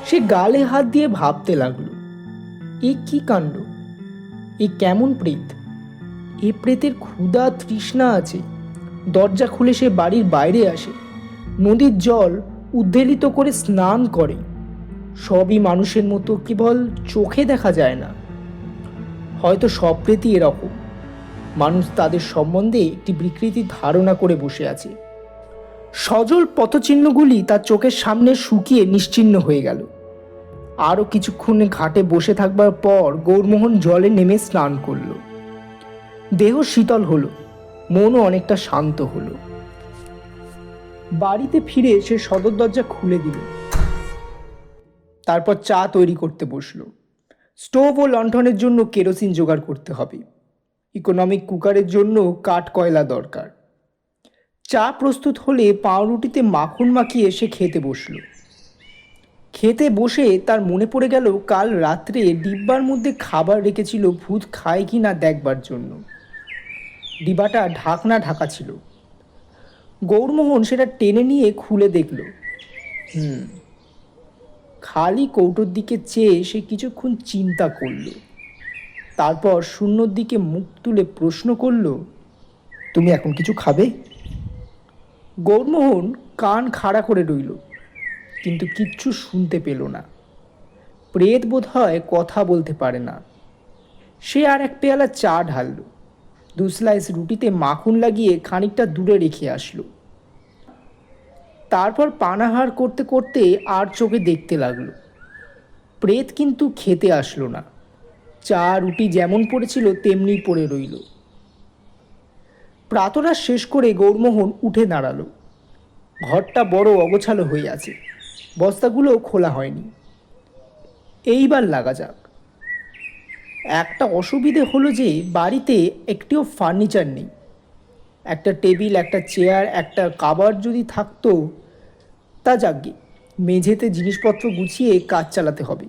Speaker 2: সে গালে হাত দিয়ে ভাবতে লাগলো, এ কি কাণ্ড! এ কেমন প্রেত! এ প্রেতের ক্ষুধা তৃষ্ণা আছে। দরজা খুলে সে বাড়ির বাইরে আসে, নদীর জল উদ্বেলিত করে স্নান করে। সবই মানুষের মতো, কেবল চোখে দেখা যায় না। হয়তো সব প্রেতই এরকম। মানুষ তাদের সম্বন্ধে একটি বিকৃতি ধারণা করে বসে আছে। সজল পথচিহ্নগুলি তার চোখের সামনে শুকিয়ে নিশ্চিহ্ন হয়ে গেল। আরও কিছুক্ষণ ঘাটে বসে থাকবার পর গৌরমোহন জলে নেমে স্নান করল। দেহ শীতল হলো, মনও অনেকটা শান্ত হলো। বাড়িতে ফিরে সে সদর দরজা খুলে দিল। তারপর চা তৈরি করতে বসলো। স্টোভ ও লণ্ঠনের জন্য কেরোসিন জোগাড় করতে হবে। ইকোনমিক কুকারের জন্য কাঠ কয়লা দরকার। চা প্রস্তুত হলে পাউরুটিতে মাখন মাখিয়ে সে খেতে বসলো। খেতে বসে তার মনে পড়ে গেল কাল রাত্রে ডিব্বার মধ্যে খাবার রেখেছিল ভূত খায় কি না দেখবার জন্য। ডিবাটা ঢাকনা ঢাকা ছিল। গৌরমোহন সেটা টেনে নিয়ে খুলে দেখল, খালি কৌটোর দিকে চেয়ে সে কিছুক্ষণ চিন্তা করল। তারপর শূন্যর দিকে মুখ তুলে প্রশ্ন করল, তুমি এখন কিছু খাবে? গৌরমোহন কান খাড়া করে রইল, কিন্তু কিচ্ছু শুনতে পেল না। প্রেত বোধ হয় কথা বলতে পারে না। সে আর এক পেয়ালা চা ঢালল, 2 স্লাইস রুটিতে মাখন লাগিয়ে খানিকটা দূরে রেখে আসলো। তারপর পানাহার করতে করতে আর চোখে দেখতে লাগলো। প্রেত কিন্তু খেতে আসলো না। চা রুটি যেমন পড়েছিল তেমনি পড়ে রইল। প্রাতরাশ শেষ করে গৌরমোহন উঠে দাঁড়ালো। ঘরটা বড় অগোছালো হয়ে আছে, বস্তাগুলো খোলা হয়নি। এইবার লাগা যাক। একটা অসুবিধে হলো যে বাড়িতে একটিও ফার্নিচার নেই। একটা টেবিল, একটা চেয়ার, একটা কাবার যদি থাকতো তা যাকগে, মেঝেতে জিনিসপত্র গুছিয়ে কাজ চালাতে হবে।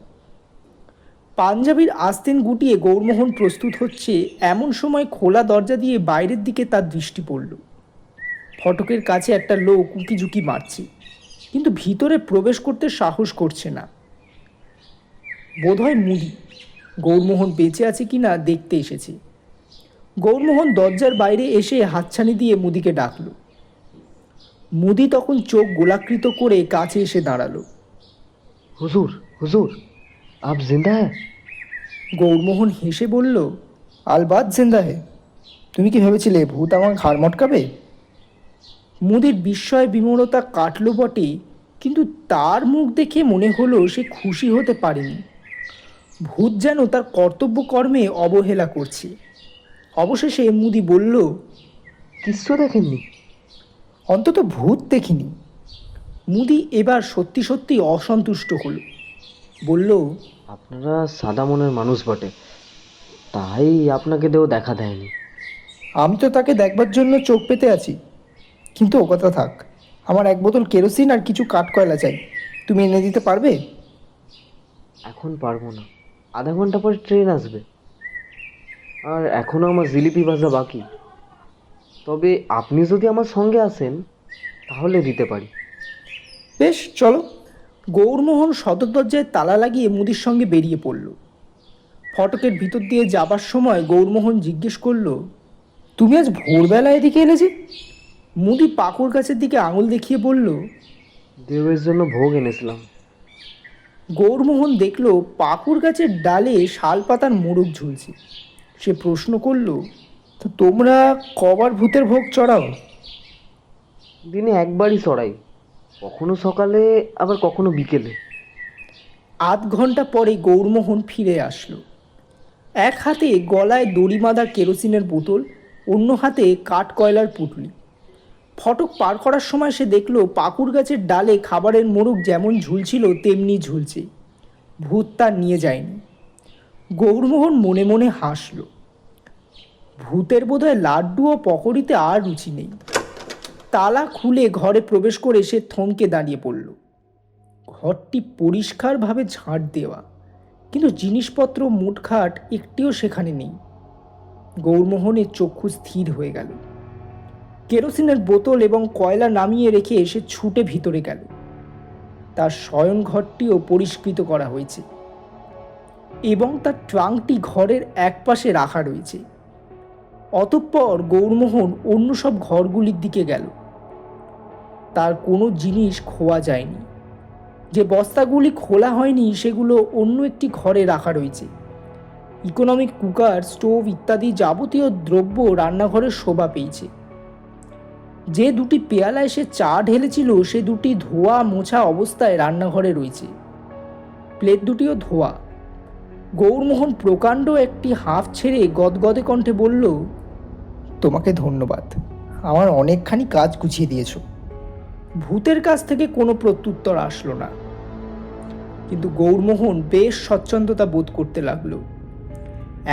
Speaker 2: পাঞ্জাবির আস্তিন গুটিয়ে গৌরমোহন প্রস্তুত হচ্ছে, এমন সময় খোলা দরজা দিয়ে বাইরের দিকে তার দৃষ্টি পড়ল। ফটকের কাছে একটা লোক উঁকিঝুঁকি মারছে, কিন্তু ভিতরে প্রবেশ করতে সাহস করছে না। বোধহয় মুদি গৌরমোহন বেঁচে আছে কিনা দেখতে এসেছে। গৌরমোহন দরজার বাইরে এসে হাতছানি দিয়ে মুদিকে ডাকল। মুদি তখন চোখ গোলাকৃত করে কাছে এসে দাঁড়ালো।
Speaker 5: হুজুর, হুজুর, আপ জিন্দা হ্যাঁ?
Speaker 2: গৌরমোহন হেসে বলল,
Speaker 3: আলবাত জিন্দা হে। তুমি কি ভেবেছিলে ভূত আমার ঘাড় মটকাবে?
Speaker 2: মুদির বিস্ময় বিমূঢ়তা কাটল বটে, কিন্তু তার মুখ দেখে মনে হলো সে খুশি হতে পারেনি। ভূত যেন তার কর্তব্য কর্মে অবহেলা করছে। অবশেষে মুদি বলল,
Speaker 5: কিচ্ছু দেখেননি?
Speaker 3: অন্তত ভূত দেখিনি।
Speaker 2: মুদি এবার সত্যি সত্যি অসন্তুষ্ট হলো। বলল,
Speaker 5: আপনারা সাদা মনের মানুষ বটে, তাই আপনাকে দেও দেখা দেয়নি।
Speaker 3: আমি তো তাকে দেখবার জন্য চোখ পেতে আছি। কিন্তু ও কথা থাক, আমার এক বোতল কেরোসিন আর কিছু কাঠ কয়লা চাই। তুমি এনে দিতে পারবে?
Speaker 5: এখন পারবো না, আধা ঘন্টা পরে ট্রেন আসবে, আর এখনও আমার জিলিপি ভাজা বাকি। তবে আপনি যদি আমার সঙ্গে আসেন তাহলে দিতে পারি।
Speaker 3: বেশ, চলো।
Speaker 2: গৌরমোহন সদর দরজায় তালা লাগিয়ে মুদির সঙ্গে বেরিয়ে পড়ল। ফটকের ভিতর দিয়ে যাবার সময় গৌরমোহন জিজ্ঞেস করল,
Speaker 3: তুমি আজ ভোরবেলা এদিকে এলে যে?
Speaker 2: মুদি পাকুড় গাছের দিকে আঙুল দেখিয়ে বলল।
Speaker 5: দেবের জন্য ভোগ এনেছিলাম।
Speaker 2: গৌরমোহন দেখল পাকুড় গাছের ডালে শাল পাতার মোড়ক ঝুলছে। সে প্রশ্ন করল,
Speaker 3: তো তোমরা কবার ভূতের ভোগ চড়াও?
Speaker 5: দিনে একবারই চড়াই, কখনো সকালে আবার কখনো বিকেলে।
Speaker 2: আধ ঘন্টা পরে গৌরমোহন ফিরে আসলো। এক হাতে গলায় দড়ি বাঁধা কেরোসিনের বোতল, অন্য হাতে কাঠ কয়লার পুঁটলি। ফটক পার করার সময় সে দেখল পাকুড় গাছের ডালে খাবারের মোড়ক যেমন ঝুলছিল তেমনি ঝুলছে। ভূত তার নিয়ে যায়নি। গৌরমোহন মনে মনে হাসল। ভূতের বোধহয় লাড্ডু ও পকোড়িতে আর রুচি নেই। তালা খুলে ঘরে প্রবেশ করে সে থমকে দাঁড়িয়ে পড়ল। ঘরটি পরিষ্কারভাবে ঝাঁট দেওয়া, কিন্তু জিনিসপত্র মুটখাট একটিও সেখানে নেই। গৌরমোহনের চক্ষু স্থির হয়ে গেল। কেরোসিনের বোতল এবং কয়লা নামিয়ে রেখে সে ছুটে ভিতরে গেল। তার শয়ন ঘরটিও পরিষ্কৃত করা হয়েছে এবং তার ট্রাঙ্কটি ঘরের একপাশে রাখা রয়েছে। অতঃপর গৌরমোহন অন্য সব ঘরগুলির দিকে গেল। তার কোনো জিনিস খোয়া যায়নি। যে বস্তাগুলি খোলা হয়নি সেগুলো অন্য একটি ঘরে রাখা রয়েছে। ইকোনমিক কুকার, স্টোভ ইত্যাদি যাবতীয় দ্রব্য রান্নাঘরে শোভা পেয়েছে। যে দুটি পেয়ালায় সে চা ঢেলেছিল সে দুটি ধোয়া মোছা অবস্থায় রান্নাঘরে রয়েছে। প্লেট দুটিও ধোয়া। গৌরমোহন প্রকাণ্ড একটি হাঁফ ছেড়ে গদগদে কণ্ঠে বলল,
Speaker 3: তোমাকে ধন্যবাদ, আমার অনেকখানি কাজ গুছিয়ে দিয়েছো।
Speaker 2: ভূতের কাছ থেকে কোনো প্রত্যুত্তর আসলো না, কিন্তু গৌরমোহন বেশ স্বচ্ছন্দতা বোধ করতে লাগল।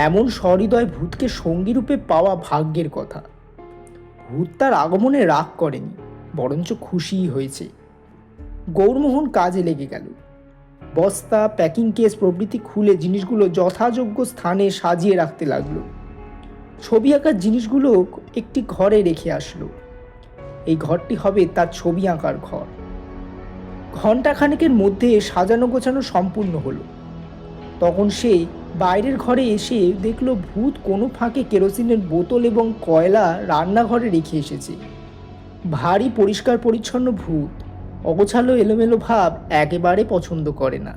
Speaker 2: এমন সহৃদয় ভূতকে সঙ্গীরূপে পাওয়া ভাগ্যের কথা। ভূত তার আগমনে রাগ করেনি, বরঞ্চ খুশিই হয়েছে। গৌরমোহন কাজে লেগে গেল। বস্তা, প্যাকিং কেস প্রভৃতি খুলে জিনিসগুলো যথাযোগ্য স্থানে সাজিয়ে রাখতে লাগলো। ছবি আঁকার জিনিসগুলো একটি ঘরে রেখে আসলো। এই ঘরটি হবে তার ছবি আঁকার ঘর। ঘণ্টাখানেকের মধ্যে সাজানো গোছানো সম্পূর্ণ হলো। তখন সে বাইরের ঘরে এসে দেখল ভূত কোনো ফাঁকে কেরোসিনের বোতল এবং কয়লা রান্নাঘরে রেখে এসেছে। ভারী পরিষ্কার পরিচ্ছন্ন ভূত অগোছালো এলোমেলো ভাব একেবারে পছন্দ করে না।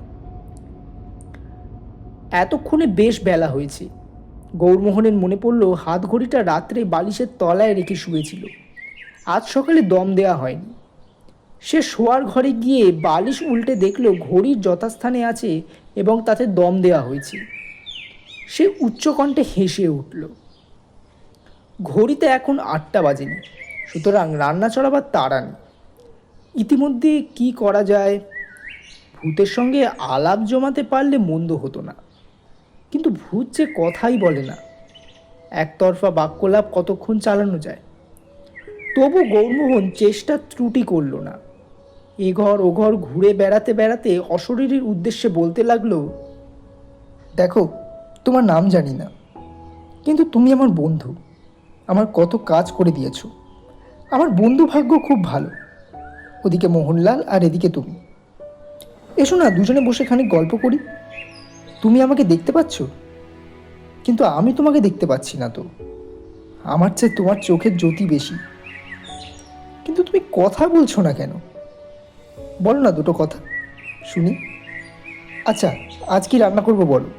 Speaker 2: এতক্ষণে বেশ বেলা হয়েছে। গৌরমোহনের মনে পড়ল হাত ঘড়িটা রাত্রে বালিশের তলায় রেখে শুয়েছিল। আজ সকালে দম দেওয়া হয়নি। সে শোয়ার ঘরে গিয়ে বালিশ উল্টে দেখল ঘড়ির যথাস্থানে আছে এবং তাতে দম দেওয়া হয়েছে। সে উচ্চকণ্ঠে হেসে উঠল। ঘড়িতে এখন 8টা বাজেনি, সুতরাং রান্না চড়াবার তাড়া নেই। ইতিমধ্যে কি করা যায়? ভূতের সঙ্গে আলাপ জমাতে পারলে মন্দ হতো না, কিন্তু ভূত যে কথাই বলে না। একতরফা বাক্যলাপ কতক্ষণ চালানো যায়? তবু গৌরমোহন চেষ্টা ত্রুটি করল না। এ ঘর ও ঘর ঘুরে বেড়াতে বেড়াতে অশরীরীর উদ্দেশ্যে বলতে লাগলো,
Speaker 3: দেখো, তোমার নাম জানি না, কিন্তু তুমি আমার বন্ধু। আমার কত কাজ করে দিয়েছো। আমার বন্ধু ভাগ্য খুব ভালো। ওদিকে মোহনলাল আর এদিকে তুমি। এসো না, দুজনে বসে খানিক গল্প করি। তুমি আমাকে দেখতে পাচ্ছ, কিন্তু আমি তোমাকে দেখতে পাচ্ছি না তো। আমার চেয়ে তোমার চোখের জ্যোতি বেশি। কিন্তু তুমি কথা বলছো না কেন? বলো না দুটো কথা শুনি। আচ্ছা, আজ কি রান্না করবো বলো?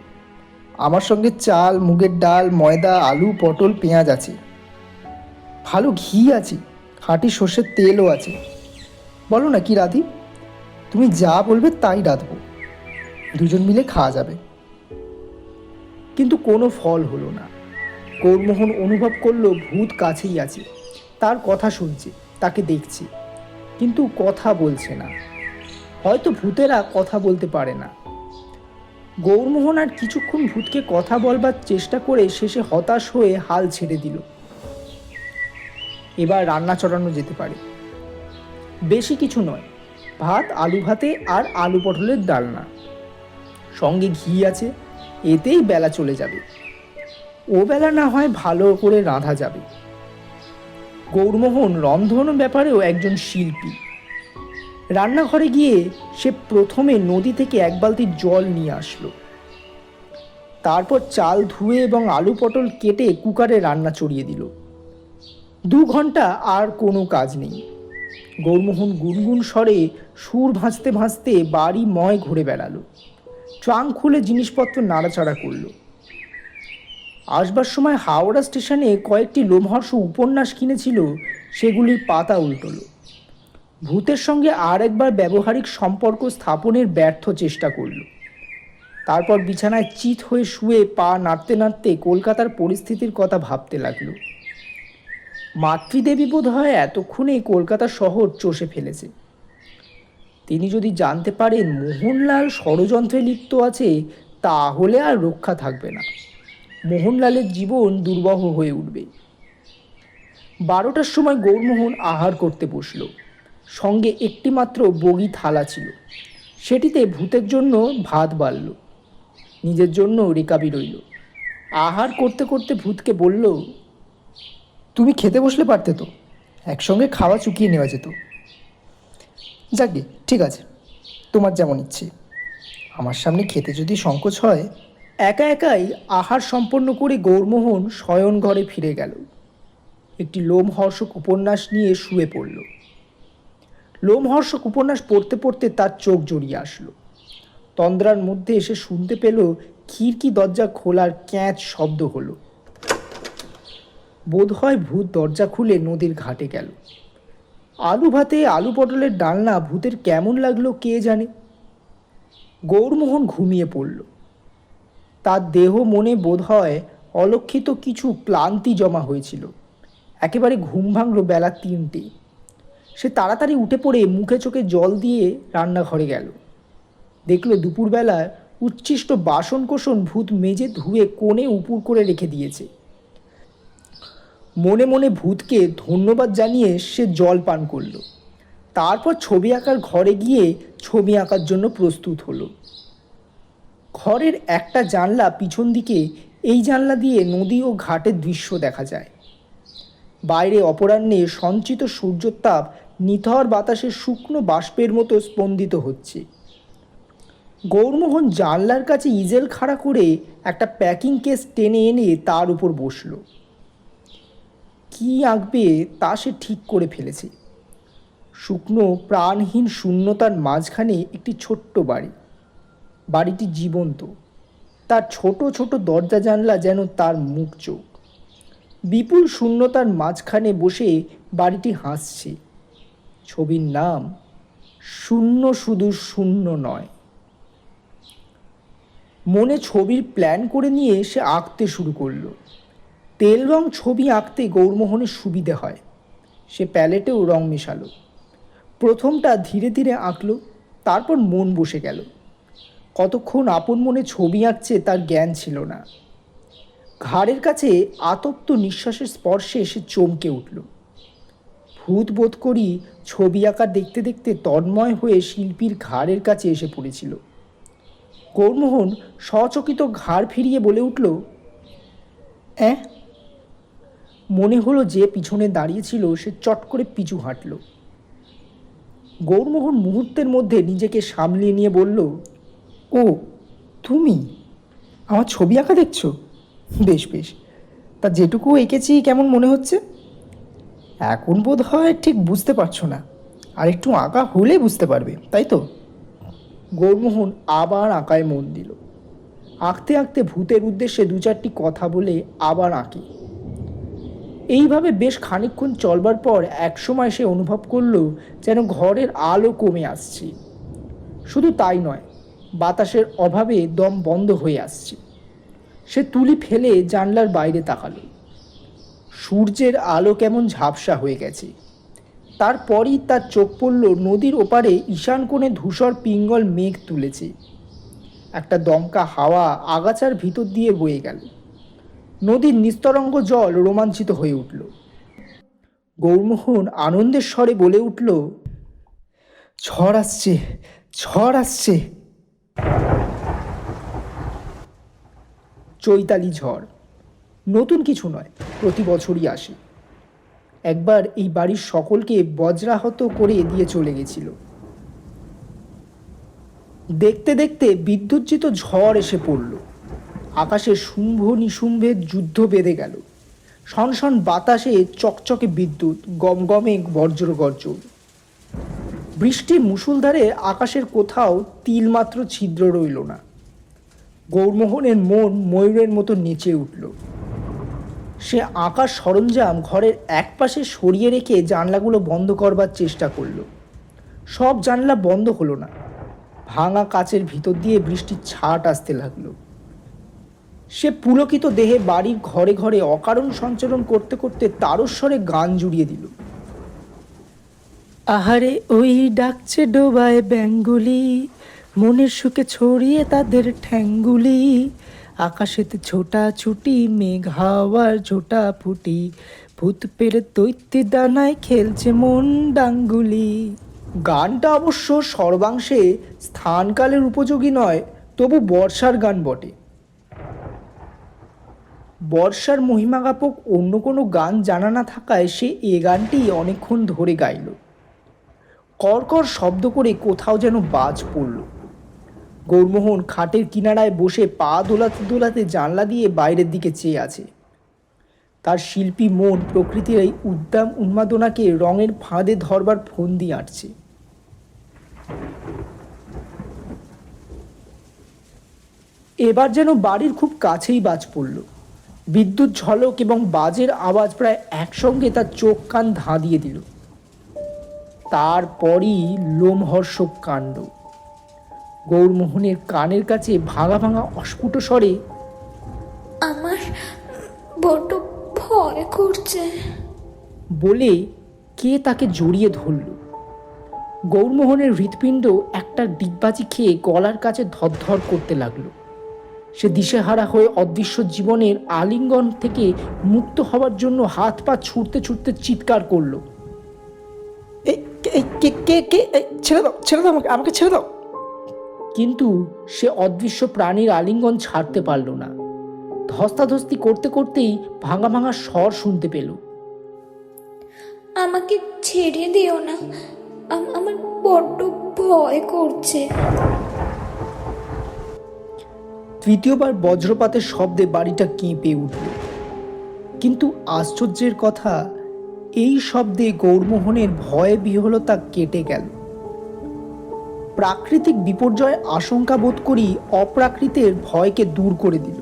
Speaker 3: আমার সঙ্গে চাল, মুগের ডাল, ময়দা, আলু, পটল, পেঁয়াজ আছে। ভালো ঘি আছে, খাঁটি সর্ষের তেলও আছে। বলো না কি রাঁধি? তুমি যা বলবে তাই রাঁধবো। দুজন মিলে খাওয়া যাবে।
Speaker 2: কিন্তু কোনো ফল হলো না। গৌরমোহন অনুভব করলো ভূত কাছেই আছে, তার কথা শুনছে, তাকে দেখছে, কিন্তু কথা বলছে না। হয়তো ভূতেরা কথা বলতে পারে না। গৌরমোহন আর কিছুক্ষণ ভূতকে কথা বলবার চেষ্টা করে শেষে হতাশ হয়ে হাল ছেড়ে দিল। এবার রান্না চড়ানো যেতে পারে। বেশি কিছু নয়, ভাত, আলু ভাতে আর আলু পটলের ডালনা, সঙ্গে ঘি আছে, এতেই বেলা চলে যাবে। ও বেলা না হয় ভালো করে রাঁধা যাবে। গৌরমোহন রন্ধন ব্যাপারেও একজন শিল্পী। রান্নাঘরে গিয়ে সে প্রথমে নদী থেকে 1 বালতি জল নিয়ে আসলো। তারপর চাল ধুয়ে এবং আলু পটল কেটে কুকারে রান্না চড়িয়ে দিল। 2 ঘন্টা আর কোনো কাজ নেই। গৌরমোহন গুনগুন স্বরে সুর ভাঁজতে ভাঁজতে বাড়ি ময় ঘুরে বেড়ালো। ট্রাঙ্ক খুলে জিনিসপত্র নাড়াচাড়া করলো। আসবার সময় হাওড়া স্টেশনে কয়েকটি লোমহর্ষ উপন্যাস কিনেছিল, সেগুলির পাতা উল্টোলো। ভূতের সঙ্গে আর একবার ব্যবহারিক সম্পর্ক স্থাপনের ব্যর্থ চেষ্টা করল। তারপর বিছানায় চিত হয়ে শুয়ে পা নাড়তে নাড়তে কলকাতার পরিস্থিতির কথা ভাবতে লাগলো। মাতৃদেবী বোধ হয় এতক্ষণে কলকাতা শহর চষে ফেলেছে। তিনি যদি জানতে পারেন মোহনলাল ষড়যন্ত্রে লিপ্ত আছে, তাহলে আর রক্ষা থাকবে না। মোহনলালের জীবন দুর্বহ হয়ে উঠবে। 12টার সময় গৌরমোহন আহার করতে বসল। সঙ্গে একটি মাত্র বগি থালা ছিল, সেটিতে ভূতের জন্য ভাত বাড়ল, নিজের জন্য রেকাবি রইল। আহার করতে করতে ভূতকে বলল,
Speaker 3: তুমি খেতে বসলে পারতে তো, একসঙ্গে খাওয়া চুকিয়ে নেওয়া যেত। যাকগে, ঠিক আছে, তোমার যেমন ইচ্ছে। আমার সামনে খেতে যদি সংকোচ হয়।
Speaker 2: একা একাই আহার সম্পন্ন করে গৌরমোহন শয়ন ঘরে ফিরে গেল। একটি লোমহর্ষক উপন্যাস নিয়ে শুয়ে পড়ল। লোমহর্ষক উপন্যাস পড়তে পড়তে তার চোখ জড়িয়ে আসলো। তন্দ্রার মধ্যে এসে শুনতে পেল খিড়কি দরজা খোলার ক্যাঁচ শব্দ হলো। বোধহয় ভূত দরজা খুলে নদীর ঘাটে গেল। আলু ভাতে আলু পটলের ডালনা ভূতের কেমন লাগলো কে জানে। গৌরমোহন ঘুমিয়ে পড়ল। তার দেহ মনে বোধহয় অলক্ষিত কিছু ক্লান্তি জমা হয়েছিল। একেবারে ঘুম ভাঙল বেলা 3টে। সে তাড়াতাড়ি উঠে পড়ে মুখে চোখে জল দিয়ে রান্নাঘরে গেল। দেখল দুপুরবেলায় উচ্ছিষ্ট বাসন কোসন ভূত মেজে ধুয়ে কোণে উপুর করে রেখে দিয়েছে। মনে মনে ভূতকে ধন্যবাদ জানিয়ে সে জল পান করল। তারপর ছবি আঁকার ঘরে গিয়ে ছবি আঁকার জন্য প্রস্তুত হলো। ঘরের একটা জানলা পিছন দিকে, এই জানলা দিয়ে নদী ও ঘাটের দৃশ্য দেখা যায়। বাইরে অপরাহ্নে সঞ্চিত সূর্যোত্তাপ নিথর বাতাসে শুকনো বাষ্পের মতো স্পন্দিত হচ্ছে। গৌরমোহন জানলার কাছে ইজেল খাড়া করে একটা প্যাকিং কেস টেনে এনে তার উপর বসল। কি আঁকবে তা সে ঠিক করে ফেলেছে। শুকনো প্রাণহীন শূন্যতার মাঝখানে একটি ছোট্ট বাড়ি। বাড়িটি জীবন্ত, তার ছোট ছোট দরজা জানলা যেন তার মুখ চোখ। বিপুল শূন্যতার মাঝখানে বসে বাড়িটি হাসছে। ছবির নাম শূন্য শুধু শূন্য নয়। মনে ছবির প্ল্যান করে নিয়ে সে আঁকতে শুরু করলো। তেল রং ছবি আঁকতে গৌরমোহনের সুবিধে হয়। সে প্যালেটেও রং মেশালো। প্রথমটা ধীরে ধীরে আঁকলো, তারপর মন বসে গেল। কতক্ষণ আপন মনে ছবি আঁকছে তার জ্ঞান ছিল না। ঘাড়ের কাছে আতপ্ত নিঃশ্বাসের স্পর্শে সে চমকে উঠল। ভূত বোধ করি ছবি আঁকা দেখতে দেখতে তন্ময় হয়ে শিল্পীর ঘাড়ের কাছে এসে পড়েছিল। গৌরমোহন সচকিত ঘাড় ফিরিয়ে বলে উঠল, মনে হলো যে পিছনে দাঁড়িয়েছিল সে চট করে পিছু হাঁটল। গৌরমোহন মুহূর্তের মধ্যে নিজেকে সামলিয়ে নিয়ে বলল,
Speaker 3: ও তুমি আমার ছবি আঁকা দেখছো? বেশ বেশ, তা যেটুকু এঁকেছি কেমন মনে হচ্ছে? এখন বোধ হয় ঠিক বুঝতে পারছো না, আর একটু আঁকা হলে বুঝতে পারবে, তাই তো?
Speaker 2: গৌরমোহন আবার আঁকায় মন দিল। আঁকতে আঁকতে ভূতের উদ্দেশ্যে দু চারটি কথা বলে আবার আঁকে। এইভাবে বেশ খানিকক্ষণ চলবার পর একসময় সে অনুভব করল যেন ঘরের আলো কমে আসছে। শুধু তাই নয়, বাতাসের অভাবে দম বন্ধ হয়ে আসছে। সে তুলি ফেলে জানলার বাইরে তাকালো। সূর্যের আলো কেমন ঝাপসা হয়ে গেছে। তারপরই তার চোখ পড়ল নদীর ওপারে ঈশান কোণে ধূসর পিঙ্গল মেঘ তুলেছে। একটা দমকা হাওয়া আগাছার ভিতর দিয়ে বয়ে গেল। নদীর নিস্তরঙ্গ জল রোমাঞ্চিত হয়ে উঠল। গৌরমোহন আনন্দের স্বরে বলে উঠল,
Speaker 3: ঝড় আসছে, ঝড় আসছে।
Speaker 2: চৈতালি ঝড় নতুন কিছু নয়, প্রতি বছরই আসে। একবার এই বাড়ির সকলকে বজ্রাহত করে দিয়ে চলে গেছিল। দেখতে দেখতে বিদ্যুৎজিত ঝড় এসে পড়ল। আকাশে শুম্ভ নিশুম্ভের যুদ্ধ বেঁধে গেল। শনশন বাতাসে চকচকে বিদ্যুৎ, গমগমে বজ্র গর্জন। বৃষ্টি মুষলধারে আকাশের কোথাও তিলমাত্র ছিদ্র রইল না। গৌরমোহনের মন ময়ূরের মতো নেচে উঠল। সে আঁকার সরঞ্জাম ঘরের একপাশে সরিয়ে রেখে জানলাগুলো বন্ধ করবার চেষ্টা করল। সব জানলা বন্ধ হলো না। ভাঙা কাচের ভিতর দিয়ে বৃষ্টির ছাট আসতে লাগলো। সে পুলকিত দেহে বাড়ির ঘরে ঘরে অকারণ সঞ্চরণ করতে করতে তারস্বরে গান জুড়িয়ে দিল।
Speaker 3: আহারে ওই ডাকছে ডোবায় ব্যাঙ্গুলি, মনের সুখে ছড়িয়ে তাদের ঠ্যাঙ্গুলি, আকাশেতে ছোটা ছুটি, মেঘ হাওয়ার ঝোটা ফুটি, ভূত পেরে দৈত্যি দানায় খেলছে মন ডাঙ্গুলি।
Speaker 2: গানটা অবশ্য সর্বাংশে স্থানকালের উপযোগী নয়, তবু বর্ষার গান বটে। বর্ষার মহিমাজ্ঞাপক অন্য কোনো গান জানা না থাকায় সে এ গানটি অনেকক্ষণ ধরে গাইল। কড়কড় শব্দ করে কোথাও যেন বাজ পড়ল। গৌরমোহন খাটের কিনারায় বসে পা দোলাতে দোলাতে জানলা দিয়ে বাইরের দিকে চেয়ে আছে। তার শিল্পী মন প্রকৃতির এই উদ্দাম উন্মাদনাকে রঙের ফাঁদে ধরবার ফন্দি আঁটছে। এবার যেন বাড়ির খুব কাছেই বাজ পড়ল। বিদ্যুৎ ঝলক এবং বাজের আওয়াজ প্রায় একসঙ্গে তার চোখ কান ধাঁধিয়ে দিল। তারপরই লোমহর্ষক কাণ্ড। গৌরমোহনের কানের কাছে ভাঙা ভাঙা অস্ফুট স্বরে,
Speaker 7: আমার বড্ড ভয় করছে
Speaker 2: বলে কে তাকে জড়িয়ে ধরল। গৌরমোহনের হৃৎপিণ্ড একটা ডিগবাজি খেয়ে গলার কাছে ধরধর করতে লাগলো। সে দিশেহারা হয়ে অদৃশ্য জীবনের আলিঙ্গন থেকে মুক্ত হওয়ার জন্য হাত পা ছুটতে ছুটতে চিৎকার করল,
Speaker 3: ছেড়ে দাও, ছেড়ে দাও, আমাকে ছেড়ে দাও।
Speaker 2: কিন্তু সে অদৃশ্য প্রাণীর আলিঙ্গন ছাড়তে পারল না। ধস্তাধস্তি করতে করতেই ভাঙা ভাঙা স্বর শুনতে পেল,
Speaker 7: আমাকে ছেড়ে দিও না, আমার বড্ড ভয় করছে।
Speaker 2: তৃতীয়বার বজ্রপাতের শব্দে বাড়িটা কেঁপে উঠল। কিন্তু আশ্চর্যের কথা, এই শব্দে গৌরমোহনের ভয়ে বিহ্বলতা কেটে গেল। প্রাকৃতিক বিপর্যয় আশঙ্কা বোধ করি অপ্রাকৃতের ভয়কে দূর করে দিল।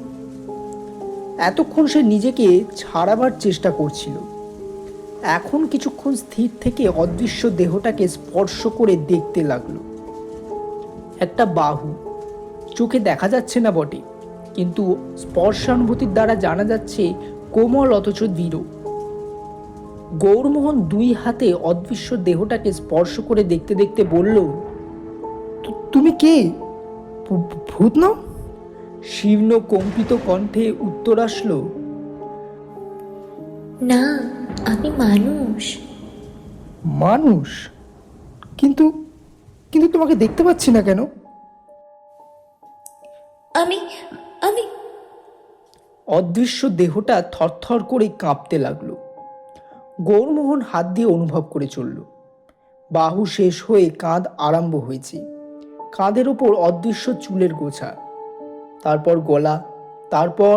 Speaker 2: এতক্ষণ সে নিজেকে ছাড়াবার চেষ্টা করছিল। এখন কিছুক্ষণ স্থির থেকে অদৃশ্য দেহটাকে স্পর্শ করে দেখতে লাগলো। একটা বাহু, চোখে দেখা যাচ্ছে না বটে, কিন্তু স্পর্শানুভূতির দ্বারা জানা যাচ্ছে কোমল অথচ দৃঢ়। গৌরমোহন 2 হাতে অদৃশ্য দেহটাকে স্পর্শ করে দেখতে দেখতে বলল,
Speaker 3: তুমি কে? ভূত নাও?
Speaker 2: শীর্ণ কম্পিত কণ্ঠে উত্তর আসলো,
Speaker 7: না, আমি মানুষ।
Speaker 3: মানুষ? কিন্তু কিন্তু তোমাকে দেখতে পাচ্ছি না কেন?
Speaker 7: আমি আমি
Speaker 2: অদৃশ্য দেহটা থরথর করে কাঁপতে লাগলো। গৌরমোহন হাত দিয়ে অনুভব করে চলল। বাহু শেষ হয়ে কাঁধ আরম্ভ হয়েছে। কাঁধের ওপর অদৃশ্য চুলের গোছা, তারপর গলা, তারপর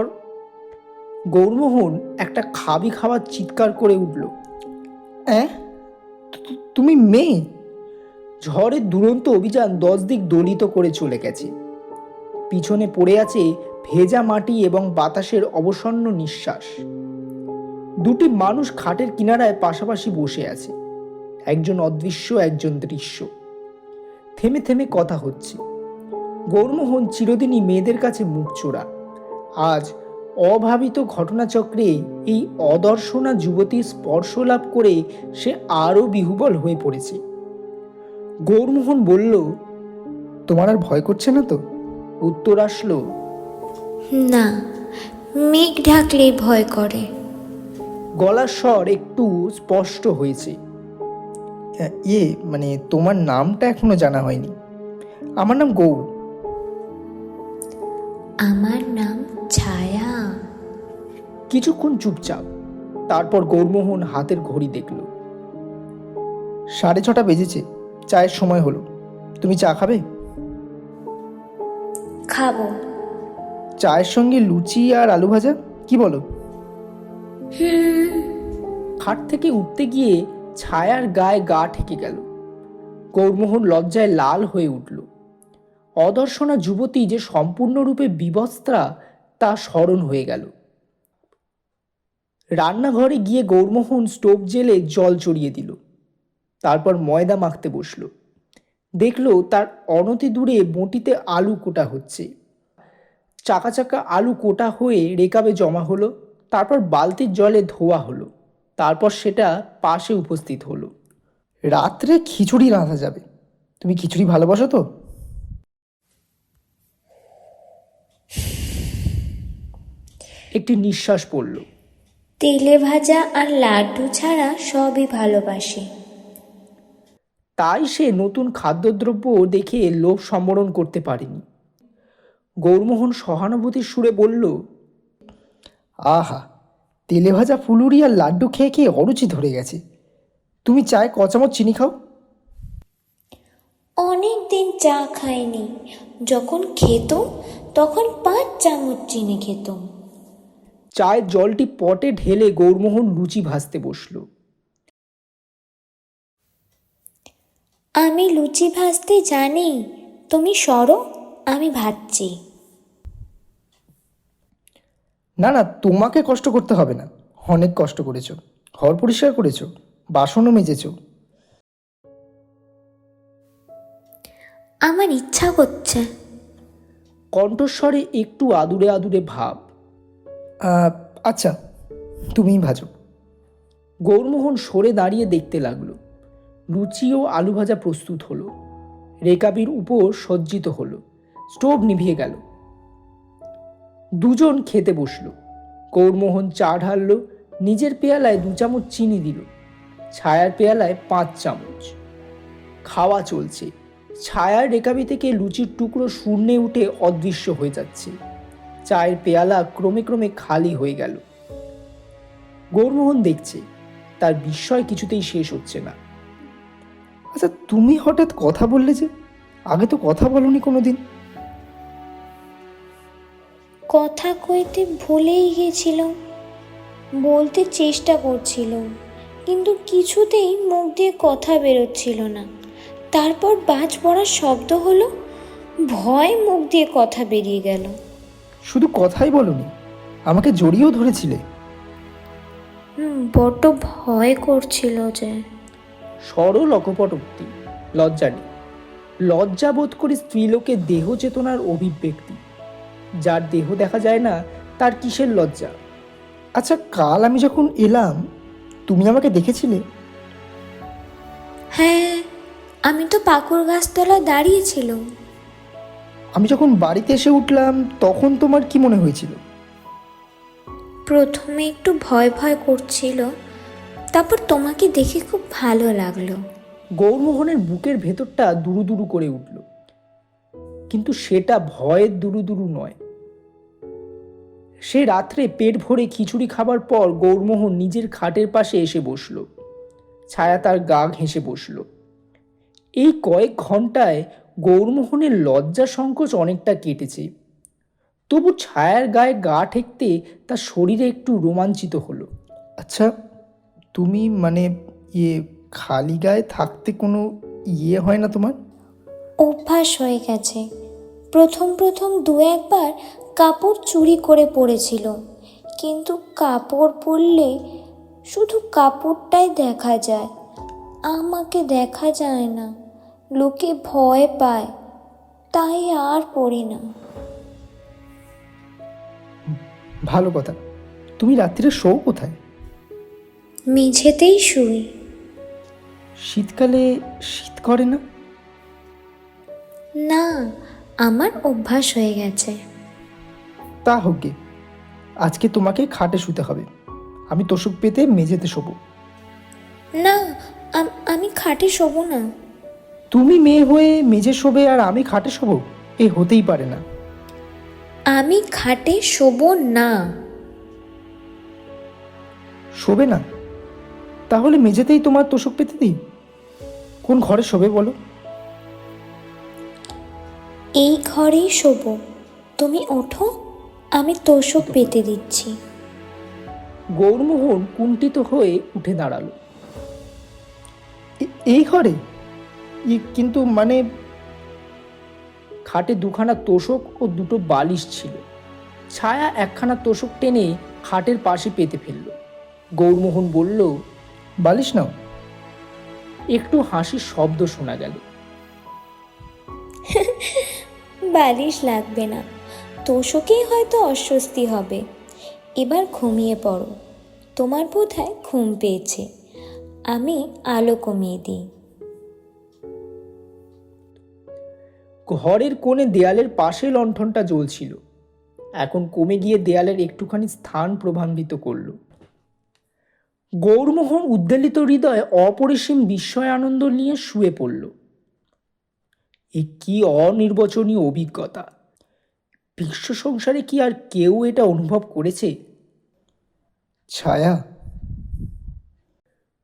Speaker 2: গৌরমোহন একটা খাবি খাওয়ার চিৎকার করে উঠল।
Speaker 3: হ্যাঁ, তুমি মেয়ে?
Speaker 2: ঝড়ের দুরন্ত অভিযান 10 দিক দলিত করে চলে গেছে। পিছনে পড়ে আছে ভেজা মাটি এবং বাতাসের অবসন্ন নিঃশ্বাস। 2টি মানুষ খাটের কিনারায় পাশাপাশি বসে আছে, একজন অদৃশ্য, একজন দৃশ্য। থেমে থেমে কথা হচ্ছে। গৌরমোহন চিরদিনই মেয়েদের কাছে মুখ চোরা। আজ অভাবিত ঘটনাচক্রে এই অদর্শনা যুবতীর স্পর্শ লাভ করে সে আরও বিহ্বল হয়ে পড়েছে। গৌরমোহন বলল,
Speaker 3: তোমার আর ভয় করছে না তো?
Speaker 2: উত্তর আসলো,
Speaker 7: না, মেঘ ঢাকলেই ভয় করে।
Speaker 2: গলার স্বর একটু স্পষ্ট হয়েছে।
Speaker 3: মানে তোমার নামটা এখনো জানা হয়নি। আমার নাম গৌর।
Speaker 7: আমার নাম ছায়া।
Speaker 2: কিছুক্ষণ চুপচাপ, তারপর গৌরমোহন হাতের ঘড়ি দেখল।
Speaker 3: 6:30 বেজেছে, চায়ের সময় হলো। তুমি চা খাবে?
Speaker 7: খাবো।
Speaker 3: চায়ের সঙ্গে লুচি আর আলু ভাজা, কি বলো?
Speaker 2: খাট থেকে উঠতে গিয়ে ছায়ার গায়ে গা ঠেকে গেল। গৌরমোহন লজ্জায় লাল হয়ে উঠল। অদর্শনা যুবতী যে সম্পূর্ণরূপে বিবস্ত্রা তা স্মরণ হয়ে গেল। রান্নাঘরে গিয়ে গৌরমোহন স্টোভ জেলে জল চড়িয়ে দিল। তারপর ময়দা মাখতে বসল। দেখল তার অনতি দূরে বঁটিতে আলু কোটা হচ্ছে। চাকা চাকা আলু কোটা হয়ে রেকাবে জমা হলো, তারপর বালতির জলে ধোয়া হলো, তারপর সেটা পাশে উপস্থিত হলো।
Speaker 3: রাত্রে খিচুড়ি রাঁধা যাবে। তুমি খিচুড়ি ভালোবাসো তো?
Speaker 2: একটি নিঃশ্বাস পড়ল।
Speaker 7: তেলে ভাজা আর লাড্ডু ছাড়া সবই ভালোবাসি।
Speaker 2: তাই সে নতুন খাদ্যদ্রব্য দেখে লোভ সম্বরণ করতে পারেনি। গৌরমোহন সহানুভূতির সুরে বলল,
Speaker 3: আহা, তেলে ভাজা ফুলুরি আর লাড্ডু খেয়ে খেয়ে অরুচি ধরে গেছে। তুমি চায় ক চামচ চিনি খাও?
Speaker 7: অনেক দিন চা খাইনি। যখন খেত তখন 5 চামচ চিনি খেতাম।
Speaker 2: চায়ের জলটি পটে ঢেলে গৌরমোহন লুচি ভাজতে বসল।
Speaker 7: আমি লুচি ভাজতে জানি, তুমি সরো, আমি ভাজছি।
Speaker 3: না না, তোমাকে কষ্ট করতে হবে না। অনেক কষ্ট করেছো, ঘর পরিষ্কার করেছো, বাসনও মেজেছো।
Speaker 7: আমার ইচ্ছা করছে।
Speaker 2: কণ্ঠস্বরে একটু আদুরে আদুরে ভাব।
Speaker 3: আচ্ছা, তুমিই ভাজো।
Speaker 2: গৌরমোহন সরে দাঁড়িয়ে দেখতে লাগলো। লুচি ও আলু ভাজা প্রস্তুত হলো। রেকাবির উপর সজ্জিত হলো। স্টোভ নিভিয়ে গেল। দুজন খেতে বসল। গৌরমোহন চা ঢাললো, নিজের পেয়ালায় 2 চামচ চিনি দিল, ছায়ার পেয়ালায় 5 চামচ। খাওয়া চলছে। ছায়ার রেকাবি থেকে লুচির টুকরো শূন্যে উঠে অদৃশ্য হয়ে যাচ্ছে। চায়ের পেয়ালা ক্রমে ক্রমে খালি হয়ে গেল। গৌরমোহন দেখছে, তার বিস্ময় কিছুতেই শেষ হচ্ছে না।
Speaker 3: আচ্ছা, তুমি হঠাৎ কথা বললে যে? আগে তো কথা বলনি কোনোদিন।
Speaker 7: কথা কইতে ভুলেই গেছিলাম। বলতে চেষ্টা করছিলাম, কিন্তু কিছুতেই মুখ দিয়ে কথা বেরোচ্ছিল না। তারপর বাজ পড়ার শব্দ হলো, ভয় মুখ দিয়ে কথা বেরিয়ে গেল।
Speaker 3: শুধু কথাই বলনি, আমাকে জড়িয়েও ধরেছিলে।
Speaker 7: বড্ড ভয় করছিল যে।
Speaker 2: সরল অকপট উক্তি, লজ্জা নেই। লজ্জা বোধ করে স্ত্রীলোকের দেহ চেতনার অভিব্যক্তি। যার দেহ দেখা যায় না তার কিসের লজ্জা?
Speaker 3: আচ্ছা, কাল আমি যখন এলাম তুমি আমাকে দেখেছিলে?
Speaker 7: হ্যাঁ, আমি তো পাকুড় গাছতলায় দাঁড়িয়েছিলাম।
Speaker 3: আমি যখন বাড়িতে এসে উঠলাম তখন তোমার কি মনে হয়েছিল?
Speaker 7: প্রথমে একটু ভয় ভয় করছিল, তারপর তোমাকে দেখে খুব ভালো লাগলো।
Speaker 2: গৌরমোহনের বুকের ভেতরটা দুরু দুরু করে উঠল, কিন্তু সেটা ভয়ের দুরু দুরু নয়। সে রাত্রে পেট ভরে খিচুড়ি খাবার পর গৌরমোহন নিজের খাটের পাশে এসে বসল। ছায়া তার গা ঘেঁষে বসল। এই কয়েক ঘন্টায় গৌরমোহনের লজ্জা সংকোচ অনেকটা কেটেছে, তবু ছায়ার গায়ে গা ঠেকতে তার শরীরে একটু রোমাঞ্চিত হলো।
Speaker 3: আচ্ছা, তুমি মানে খালি গায়ে থাকতে কোনো হয় না তোমার?
Speaker 7: অভ্যাস হয়ে গেছে। প্রথম প্রথম দু একবার কাপড় চুরি করে পরেছিল, কিন্তু কাপড় পরলে শুধু কাপড়টাই দেখা যায়, আমাকে দেখা যায় না। লোকে ভয় পায়, তাই আর পরি না।
Speaker 3: ভালো কথা। তুমি রাত্রিরে শোও কোথায়?
Speaker 7: মেঝেতেই শুই।
Speaker 3: শীতকালে শীত করে না?
Speaker 7: না, আমার অভ্যাস হয়ে গেছে।
Speaker 3: তা হোক গে, আজকে তোমাকে খাটে শুতে হবে। আমি তোষক পেতে মেঝেতে শোবো।
Speaker 7: না, আমি খাটে শোবো না।
Speaker 3: তুমি মেয়ে হয়ে মেঝে শোবে আর আমি খাটে শোবো? এ হতেই পারে না।
Speaker 7: আমি খাটে শোবো না।
Speaker 3: শোবে না? তাহলে মেঝেতেই তোমার তোষক পেতে দিই। কোন ঘরে শোবে বলো?
Speaker 7: এই ঘরেই শোবো। তুমি ওঠো, আমি তোষক পেতে দিচ্ছি।
Speaker 2: গৌরমোহন কুণ্ঠিত হয়ে উঠে দাঁড়ালো।
Speaker 3: এই ঘরে? কিন্তু মানে
Speaker 2: খাটে দুখানা তোষক ও দুটো বালিশ ছিল। ছায়া একখানা তোষক টেনে খাটের পাশে পেতে ফেলল। গৌরমোহন বলল,
Speaker 3: বালিশ নাও।
Speaker 2: একটু হাসির শব্দ শোনা গেল।
Speaker 7: বালিশ লাগবে না, তোষকেই হয়তো অস্বস্তি হবে। এবার ঘুমিয়ে পড়ো, তোমার বোধহয় ঘুম পেয়েছে। আমি আলো কমিয়ে দিই।
Speaker 2: ঘরের কোণে দেয়ালের পাশে লণ্ঠনটা জ্বলছিল, এখন কমে গিয়ে দেয়ালের একটুখানি স্থান প্রভাবিত করল। গৌরমোহন উদ্বেলিত হৃদয়ে অপরিসীম বিস্ময় আনন্দ নিয়ে শুয়ে পড়ল। এ কি অনির্বচনীয় অভিজ্ঞতা! বিশ্ব সংসারে কি আর কেউ এটা অনুভব করেছে?
Speaker 3: ছায়া।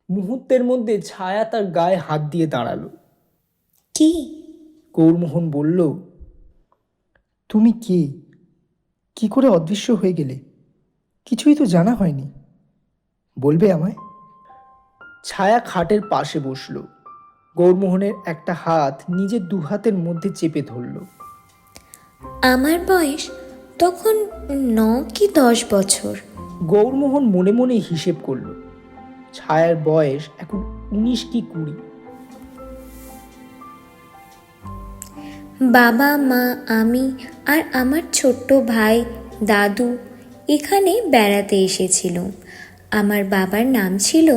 Speaker 2: মুহূর্তের মধ্যে ছায়া তার গায়ে হাত দিয়ে দাঁড়ালো।
Speaker 7: কি?
Speaker 2: গৌরমোহন বলল,
Speaker 3: তুমি কে? কি করে অদৃশ্য হয়ে গেলে? কিছুই তো জানা হয়নি, বলবে আমায়?
Speaker 2: ছায়া খাটের পাশে বসল। গৌরমোহনের একটা হাত নিজের দু হাতের মধ্যে চেপে ধরল।
Speaker 7: আমার বয়স তখন 9 কি 10 বছর।
Speaker 2: গৌরমোহন মনে মনে হিসেব করল, ছায়ার বয়স এখন 19 কি 20।
Speaker 7: বাবা মা, আমি আর আমার ছোট্ট ভাই দাদু এখানে বেড়াতে এসেছিল। আমার বাবার নাম ছিল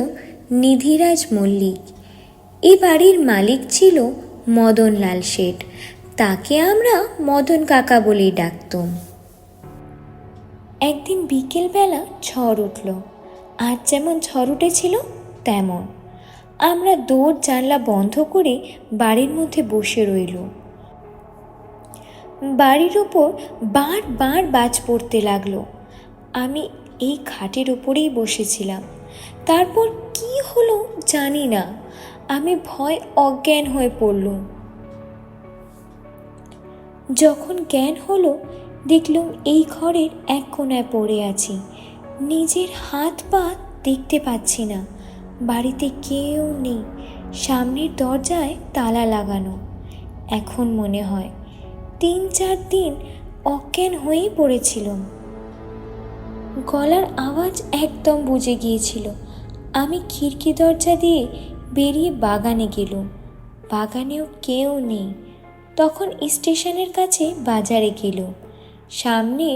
Speaker 7: নিধিরাজ মল্লিক। এই বাড়ির মালিক ছিল মদনলাল শেঠ। তাকে আমরা মদন কাকা বলেই ডাকতাম। একদিন বিকেলবেলা ঝড় উঠল। আজ যেমন ঝড় উঠেছিল তেমন। আমরা দৌড় জানলা বন্ধ করে বাড়ির মধ্যে বসে রইল। বাড়ির ওপর বারবার বাজ পড়তে লাগলো। আমি এই খাটের ওপরেই বসেছিলাম। তারপর কি হলো জানি না, আমি ভয় অজ্ঞান হয়ে পড়লুম। যখন জ্ঞান হলো দেখলুম এই ঘরের এক কোণায় পড়ে আছি। নিজের হাত পা দেখতে পাচ্ছি না। বাড়িতে কেউ নেই। সামনের দরজায় তালা লাগানো। এখন মনে হয় 3-4 দিন অজ্ঞান হয়েই পড়েছিলাম। গলার আওয়াজ একদম বুঝে গিয়েছিল। আমি খিড়কি দরজা দিয়ে বেরিয়ে বাগানে গেলুম। বাগানেও কেউ নেই। তখন স্টেশনের কাছে বাজারে গেল। সামনে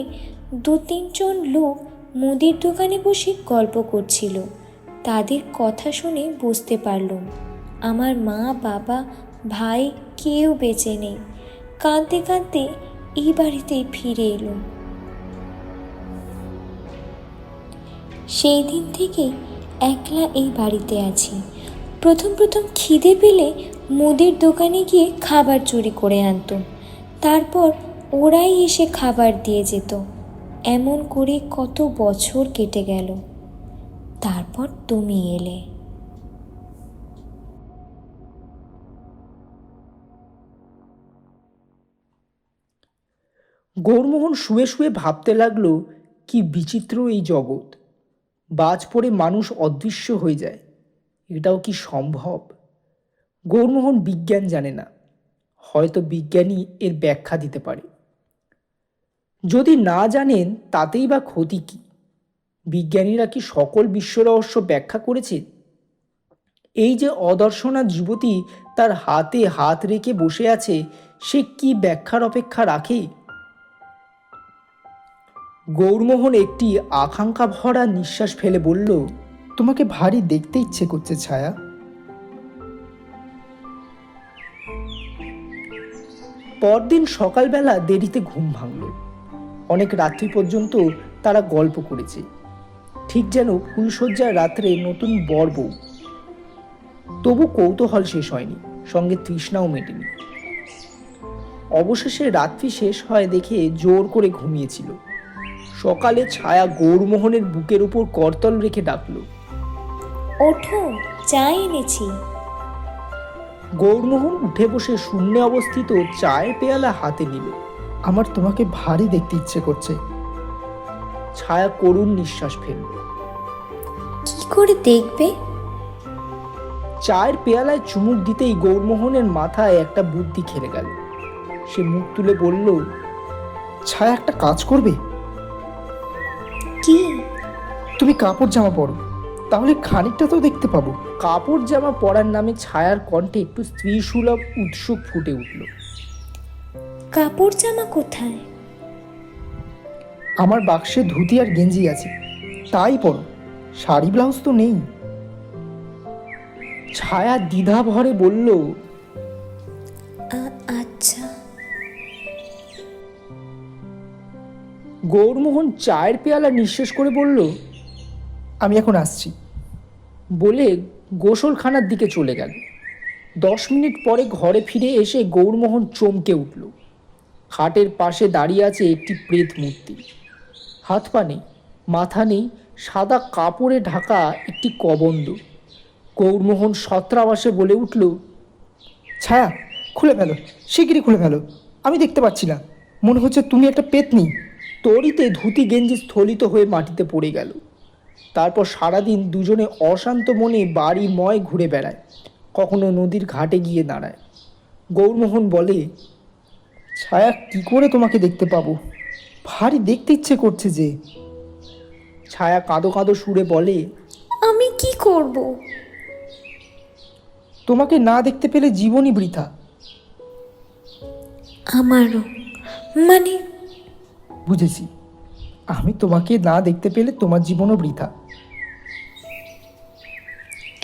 Speaker 7: 2-3 জন লোক মুদির দোকানে বসে গল্প করছিল। তাদের কথা শুনে বুঝতে পারলাম আমার মা, বাবা, ভাই কেউ বেঁচে নেই। কাঁদতে কাঁদতে এই বাড়িতেই ফিরে এলো। সেই দিন থেকে একলা এই বাড়িতে আছি। প্রথম খিদে পেলে মুদির দোকানে গিয়ে খাবার চুরি করে আনতো, তারপর ওরাই এসে খাবার দিয়ে যেত। এমন করে কত বছর কেটে গেল। তারপর তুমি এলে।
Speaker 2: গৌরমোহন শুয়ে শুয়ে ভাবতে লাগলো, কি বিচিত্র এই জগৎ। বাজ পড়ে মানুষ অদৃশ্য হয়ে যায়, এটাও কি সম্ভব? গৌরমোহন বিজ্ঞান জানে না, হয়তো বিজ্ঞানী এর ব্যাখ্যা দিতে পারে। যদি না জানেন তাতেই বা ক্ষতি কি? বিজ্ঞানীরা কি সকল বিশ্ব রহস্য ব্যাখ্যা করেছে? এই যে অদর্শনা যুবতী তার হাতে হাত রেখে বসে আছে, সে কি ব্যাখ্যার অপেক্ষা রাখে? গৌরমোহন একটি আকাঙ্ক্ষা ভরা নিঃশ্বাস ফেলে বলল,
Speaker 3: তোমাকে ভারী দেখতে ইচ্ছে করছে ছায়া।
Speaker 2: পরদিন সকালবেলা দেরিতে ঘুম ভাঙল। অনেক রাত্রি পর্যন্ত তারা গল্প করেছে, ঠিক যেন ফুলশয্যার রাত্রে নতুন বর বউ। তবু কৌতূহল শেষ হয়নি, সঙ্গে তৃষ্ণাও মেটেনি। অবশেষে রাত্রি শেষ হয় দেখে জোর করে ঘুমিয়েছিল। সকালে ছায়া গৌরমোহনের বুকের উপর করতল রেখে ডাকল,
Speaker 7: ওঠো, চা এনেছি।
Speaker 2: গৌরমোহন উঠে বসে শূন্যে অবস্থিত চায়ের পেয়ালা হাতে নিল।
Speaker 3: আমার তোমাকে ভারী দেখতে ইচ্ছে করছে।
Speaker 2: ছায়া করুণ নিঃশ্বাস ফেলল।
Speaker 7: কি করে দেখবে?
Speaker 2: চায়ের পেয়ালায় চুমুক দিতেই গৌরমোহনের মাথায় একটা বুদ্ধি খেলে গেল। সে মুখ তুলে বলল,
Speaker 3: ছায়া, একটা কাজ করবে?
Speaker 7: কি?
Speaker 3: তুমি কাপড় জামা পরো, তাহলে খানিকটা তো দেখতে পাবো।
Speaker 2: কাপড় জামা পরার নামে ছায়ার কণ্ঠে একটু স্ত্রী সুলভ উৎসুক ফুটে উঠল।
Speaker 7: কাপড় জামা কোথায়?
Speaker 3: আমার বাক্সে ধুতি আর গেঞ্জি আছে, তাই পরো। শাড়ি ব্লাউজ তো নেই।
Speaker 2: ছায়া দ্বিধা ভরে বলল,
Speaker 7: আচ্ছা।
Speaker 2: গৌরমোহন চায়ের পেয়ালা নিঃশেষ করে বলল,
Speaker 3: আমি এখন আসছি।
Speaker 2: বলে গোসলখানার দিকে চলে গেল। 10 মিনিট পরে ঘরে ফিরে এসে গৌরমোহন চমকে উঠল। খাটের পাশে দাঁড়িয়ে আছে একটি প্রেত মূর্তি। হাত পা নেই, মাথা নেই, সাদা কাপড়ে ঢাকা একটি কবন্দ। গৌরমোহন সত্রাবাসে বলে উঠল,
Speaker 3: ছায়া, খুলে ফেলো, শিগগিরই খুলে ফেলো। আমি দেখতে পাচ্ছি না, মনে হচ্ছে তুমি একটা পেতনি।
Speaker 2: তড়িতে ধুতি গেঞ্জি স্থলিত হয়ে মাটিতে পড়ে গেল। তারপর সারাদিন দুজনে অশান্ত মনে বাড়িময় ঘুরে বেড়ায়, কখনো নদীর ঘাটে গিয়ে দাঁড়ায়। গৌরমোহন বলে,
Speaker 3: ছায়া, কি করে তোমাকে দেখতে পাবো? ভারী দেখতে ইচ্ছে করছে যে।
Speaker 2: ছায়া কাঁদো কাঁদো সুরে বলে,
Speaker 7: আমি কি করব?
Speaker 3: তোমাকে না দেখতে পেলে জীবনই বৃথা।
Speaker 7: আমারও, মানে
Speaker 3: বুঝেছি, আমি তোমাকে না দেখতে পেলে তোমার জীবনও বৃথা।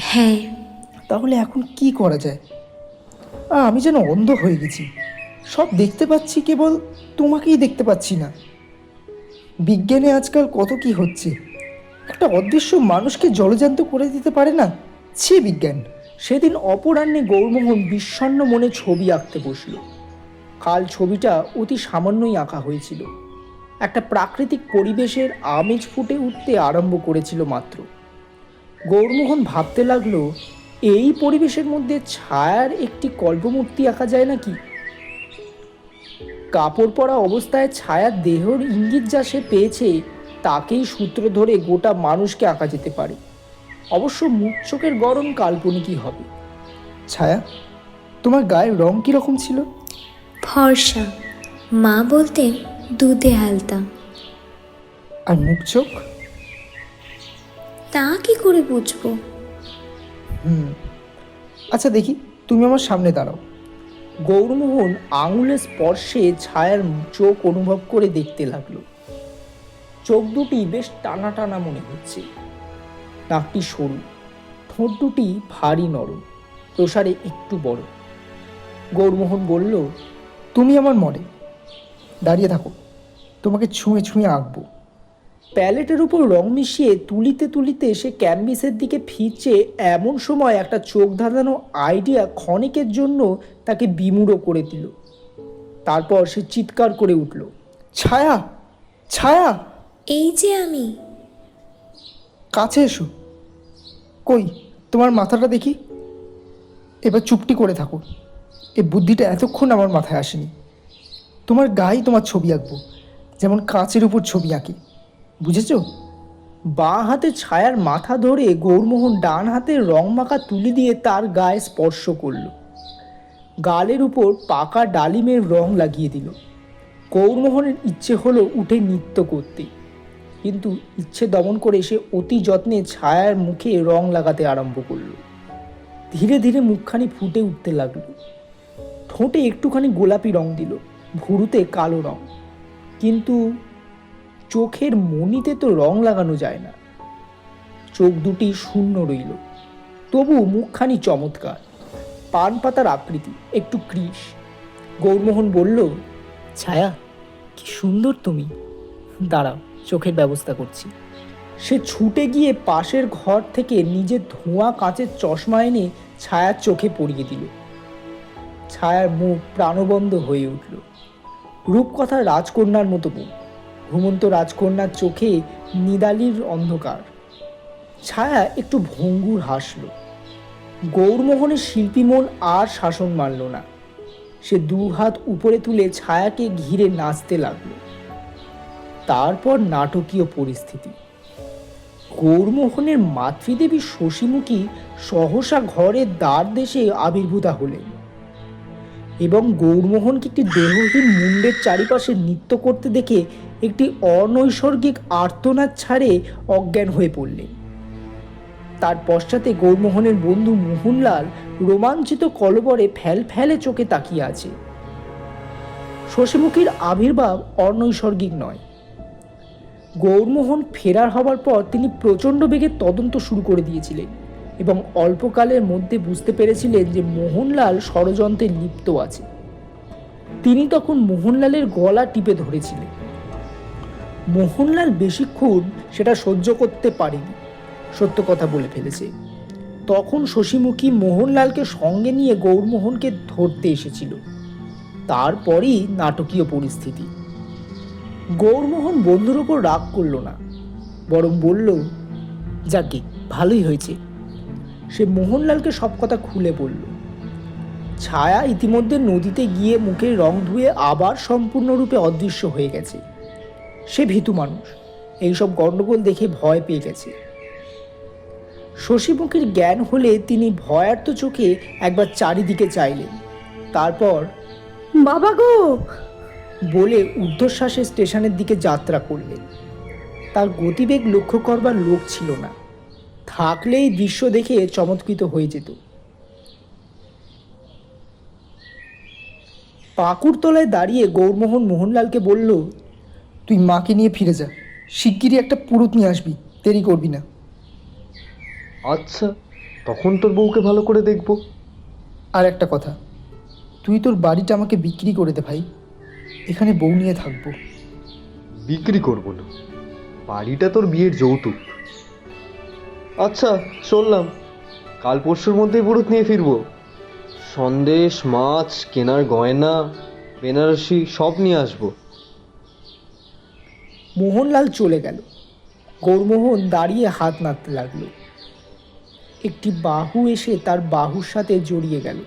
Speaker 7: হ্যাঁ।
Speaker 3: তাহলে এখন কি করা যায়? আমি যেন অন্ধ হয়ে গেছি, সব দেখতে পাচ্ছি, কেবল তোমাকেই দেখতে পাচ্ছি না। বিজ্ঞানে আজকাল কত কি হচ্ছে, একটা অদৃশ্য মানুষকে জলজান্ত করে দিতে পারে না? ছি বিজ্ঞান!
Speaker 2: সেদিন অপরাহ্নে গৌরমোহন বিষণ্ণ মনে ছবি আঁকতে বসল। কাল ছবিটা অতি সামান্যই আঁকা হয়েছিল। একটা প্রাকৃতিক পরিবেশের আমেজ ফুটে উঠতে আরম্ভ করেছিল মাত্র। গৌরমোহন ভাবতে লাগলো, এই পরিবেশের মধ্যে ছায়ার একটি কল্পমূর্তি আঁকা যায় নাকি? কাপড় পরা অবস্থায় ছায়ার দেহর ইঙ্গিত যা সে পেয়েছে, তাকেই সূত্র ধরে গোটা মানুষকে আঁকা যেতে পারে। অবশ্য মুখ চোখের গড়ন কাল্পনিকই হবে।
Speaker 3: ছায়া, তোমার গায়ের রং কীরকম ছিল?
Speaker 7: ফর্সা, মা বলতেন দুধে হালতা।
Speaker 3: আর মুখ চোখ?
Speaker 7: তা কি করে বুঝবো?
Speaker 3: আচ্ছা দেখি, তুমি আমার সামনে দাঁড়াও।
Speaker 2: গৌরমোহন আঙুলের স্পর্শে ছায়ার চোখ অনুভব করে দেখতে লাগলো। চোখ দুটি বেশ টানা টানা মনে হচ্ছে। নাকটি সরু, ঠোঁট দুটি ভারী নরম, প্রসারে একটু বড়। গৌরমোহন বলল,
Speaker 3: তুমি আমার মডেল, দাঁড়িয়ে থাকো, তোমাকে ছুঁয়ে ছুঁয়ে আঁকবো।
Speaker 2: প্যালেটের উপর রং মিশিয়ে তুলিতে তুলিতে সে ক্যানভিসের দিকে ফিরছে, এমন সময় একটা চোখ ধাঁধানো আইডিয়া ক্ষণিকের জন্য তাকে বিমূঢ় করে দিল। তারপর সে চিৎকার করে উঠল,
Speaker 3: ছায়া, ছায়া,
Speaker 7: এই যে আমি।
Speaker 3: কাছে এসো। কই তোমার মাথাটা দেখি। এবার চুপটি করে থাকো, এই বুদ্ধিটা এতক্ষণ আমার মাথায় আসেনি। তোমার গায়ে তোমার ছবি আঁকবো, যেমন কাঁচের উপর ছবি আঁকি, বুঝেছো?
Speaker 2: বাঁ হাতে ছায়ার মাথা ধরে গৌরমোহন ডান হাতে রং মাখা তুলি দিয়ে তার গায়ে স্পর্শ করল। গালের উপর পাকা ডালিমের রং লাগিয়ে দিল। গৌরমোহনের ইচ্ছে হলো উঠে নৃত্য করতে, কিন্তু ইচ্ছে দমন করে সে অতি যত্নে ছায়ার মুখে রং লাগাতে আরম্ভ করলো। ধীরে ধীরে মুখখানি ফুটে উঠতে লাগলো। ঠোঁটে একটুখানি গোলাপি রং দিল, ভুরুতে কালো রং, কিন্তু চোখের মণিতে তো রং লাগানো যায় না। চোখ দুটি শূন্য রইল, তবু মুখখানি চমৎকার, পান পাতার আকৃতি, একটু কৃশ। গৌরমোহন বলল, ছায়া, কি সুন্দর তুমি, দাঁড়াও, চোখের ব্যবস্থা করছি। সে ছুটে গিয়ে পাশের ঘর থেকে নিজের ধোঁয়া কাঁচের চশমা এনে ছায়ার চোখে পরিয়ে দিল। ছায়ার মুখ প্রাণবন্ধ হয়ে উঠল। রূপকথার রাজকন্যার মতো মুখ, ঘুমন্ত রাজকন্যার চোখে নিদালির অন্ধকার। ছায়া একটু ভঙ্গুর হাসল। গৌরমোহনের শিল্পী মন আর শাসন মানল না। সে দু হাত উপরে তুলে ছায়াকে ঘিরে নাচতে লাগলো। তারপর নাটকীয় পরিস্থিতি। গৌরমোহনের মাতৃদেবী শশীমুখী সহসা ঘরের দ্বার দেশে আবির্ভূতা হলেন এবং গৌরমোহনকে একটি দেহহীন মুন্ডের চারিপাশে নৃত্য করতে দেখে একটি অনৈসর্গিক আর্তনাদ ছাড়ে অজ্ঞান হয়ে পড়লেন। তার পশ্চাতে গৌরমোহনের বন্ধু মোহনলাল রোমাঞ্চিত কলবরে ফ্যালফ্যালে চোখে তাকিয়ে আছে। শশীমুখীর আবির্ভাব অনৈসর্গিক নয়। গৌরমোহন ফেরার হবার পর তিনি প্রচণ্ড বেগে তদন্ত শুরু করে দিয়েছিলেন এবং অল্পকালের মধ্যে বুঝতে পেরেছিলেন যে মোহনলাল ষড়যন্ত্রে লিপ্ত আছে। তিনি তখন মোহনলালের গলা টিপে ধরেছিলেন। মোহনলাল বেশিক্ষণ সেটা সহ্য করতে পারেনি, সত্য কথা বলে ফেলেছে। তখন শশীমুখী মোহনলালকে সঙ্গে নিয়ে গৌরমোহনকে ধরতে এসেছিল। তারপরই নাটকীয় পরিস্থিতি। গৌরমোহন বন্ধুর ওপর রাগ করল না, বরং বলল, যাকে ভালোই হয়েছে। সে মোহনলালকে সব কথা খুলে বলল। ছায়া ইতিমধ্যে নদীতে গিয়ে মুখে রং ধুয়ে আবার সম্পূর্ণরূপে অদৃশ্য হয়ে গেছে। সে ভীতু মানুষ, এইসব গণ্ডগোল দেখে ভয় পেয়ে গেছে। শশীমুখীর জ্ঞান হলে তিনি ভয়ার্ত চোখে একবার চারিদিকে চাইলেন, তারপর
Speaker 6: বাবা গো
Speaker 2: বলে ঊর্ধ্বশ্বাসে স্টেশনের দিকে যাত্রা করলেন। তার গতিবেগ লক্ষ্য করবার লোক ছিল না, থাকলেই দৃশ্য দেখে চমৎকৃত হয়ে যেত। পাকুড়তলায় দাঁড়িয়ে গৌরমোহন মোহনলালকে বলল,
Speaker 3: তুই মাকে নিয়ে ফিরে যা, শিগগিরই একটা পুরুত নিয়ে আসবি, দেরি করবি না।
Speaker 5: আচ্ছা, তখন তোর বউকে ভালো করে দেখবো।
Speaker 3: আর একটা কথা, তুই তোর বাড়িটা আমাকে বিক্রি করে দে ভাই, এখানে বউ নিয়ে থাকবো।
Speaker 5: বিক্রি করবো না, বাড়িটা তোর বিয়ের যৌতুক। আচ্ছা চললাম, কাল পরশুর মধ্যেই পুরুত নিয়ে ফিরবো। সন্দেশ, মাছ, কেনার গয়না, বেনারসি সব নিয়ে আসবো।
Speaker 2: মোহনলাল চলে গেল। গৌরমোহন দাঁড়িয়ে হাত নাড়তে লাগলো। একটি বাহু এসে তার বাহুর সাথে জড়িয়ে গেল।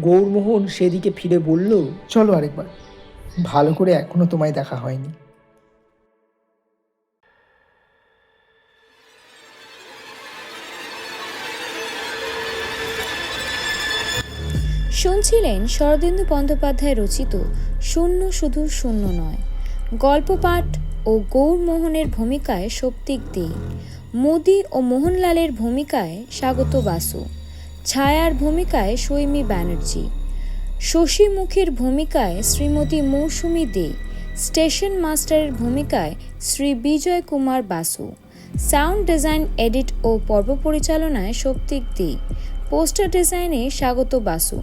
Speaker 2: গৌরমোহন সেদিকে ফিরে বলল,
Speaker 3: চলো আরেকবার, ভালো করে এখনো তোমায় দেখা হয়নি।
Speaker 1: শুনছিলেন শরদিন্দু বন্দ্যোপাধ্যায় রচিত শূন্য শুধু শূন্য নয় গল্প পাঠ ও গৌরমোহনের ভূমিকায় সৌপ্তিক দে, মোদি ও মোহনলালের ভূমিকায় স্বাগত বাসু, ছায়ার ভূমিকায় সৈমী ব্যানার্জি, শশীমুখীর ভূমিকায় শ্রীমতী মৌসুমী দে, স্টেশন মাস্টারের ভূমিকায় Shri Bijoy Kumar Basu, sound design, edit ও পর্ব পরিচালনায় শক্তিক দে, পোস্টার ডিজাইনে স্বাগত বাসু।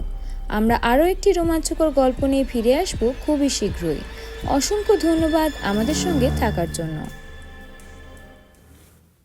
Speaker 1: আমরা আরও একটি রোমাঞ্চকর গল্প নিয়ে ফিরে আসব খুবই শীঘ্রই। অসংখ্য ধন্যবাদ আমাদের সঙ্গে থাকার জন্য।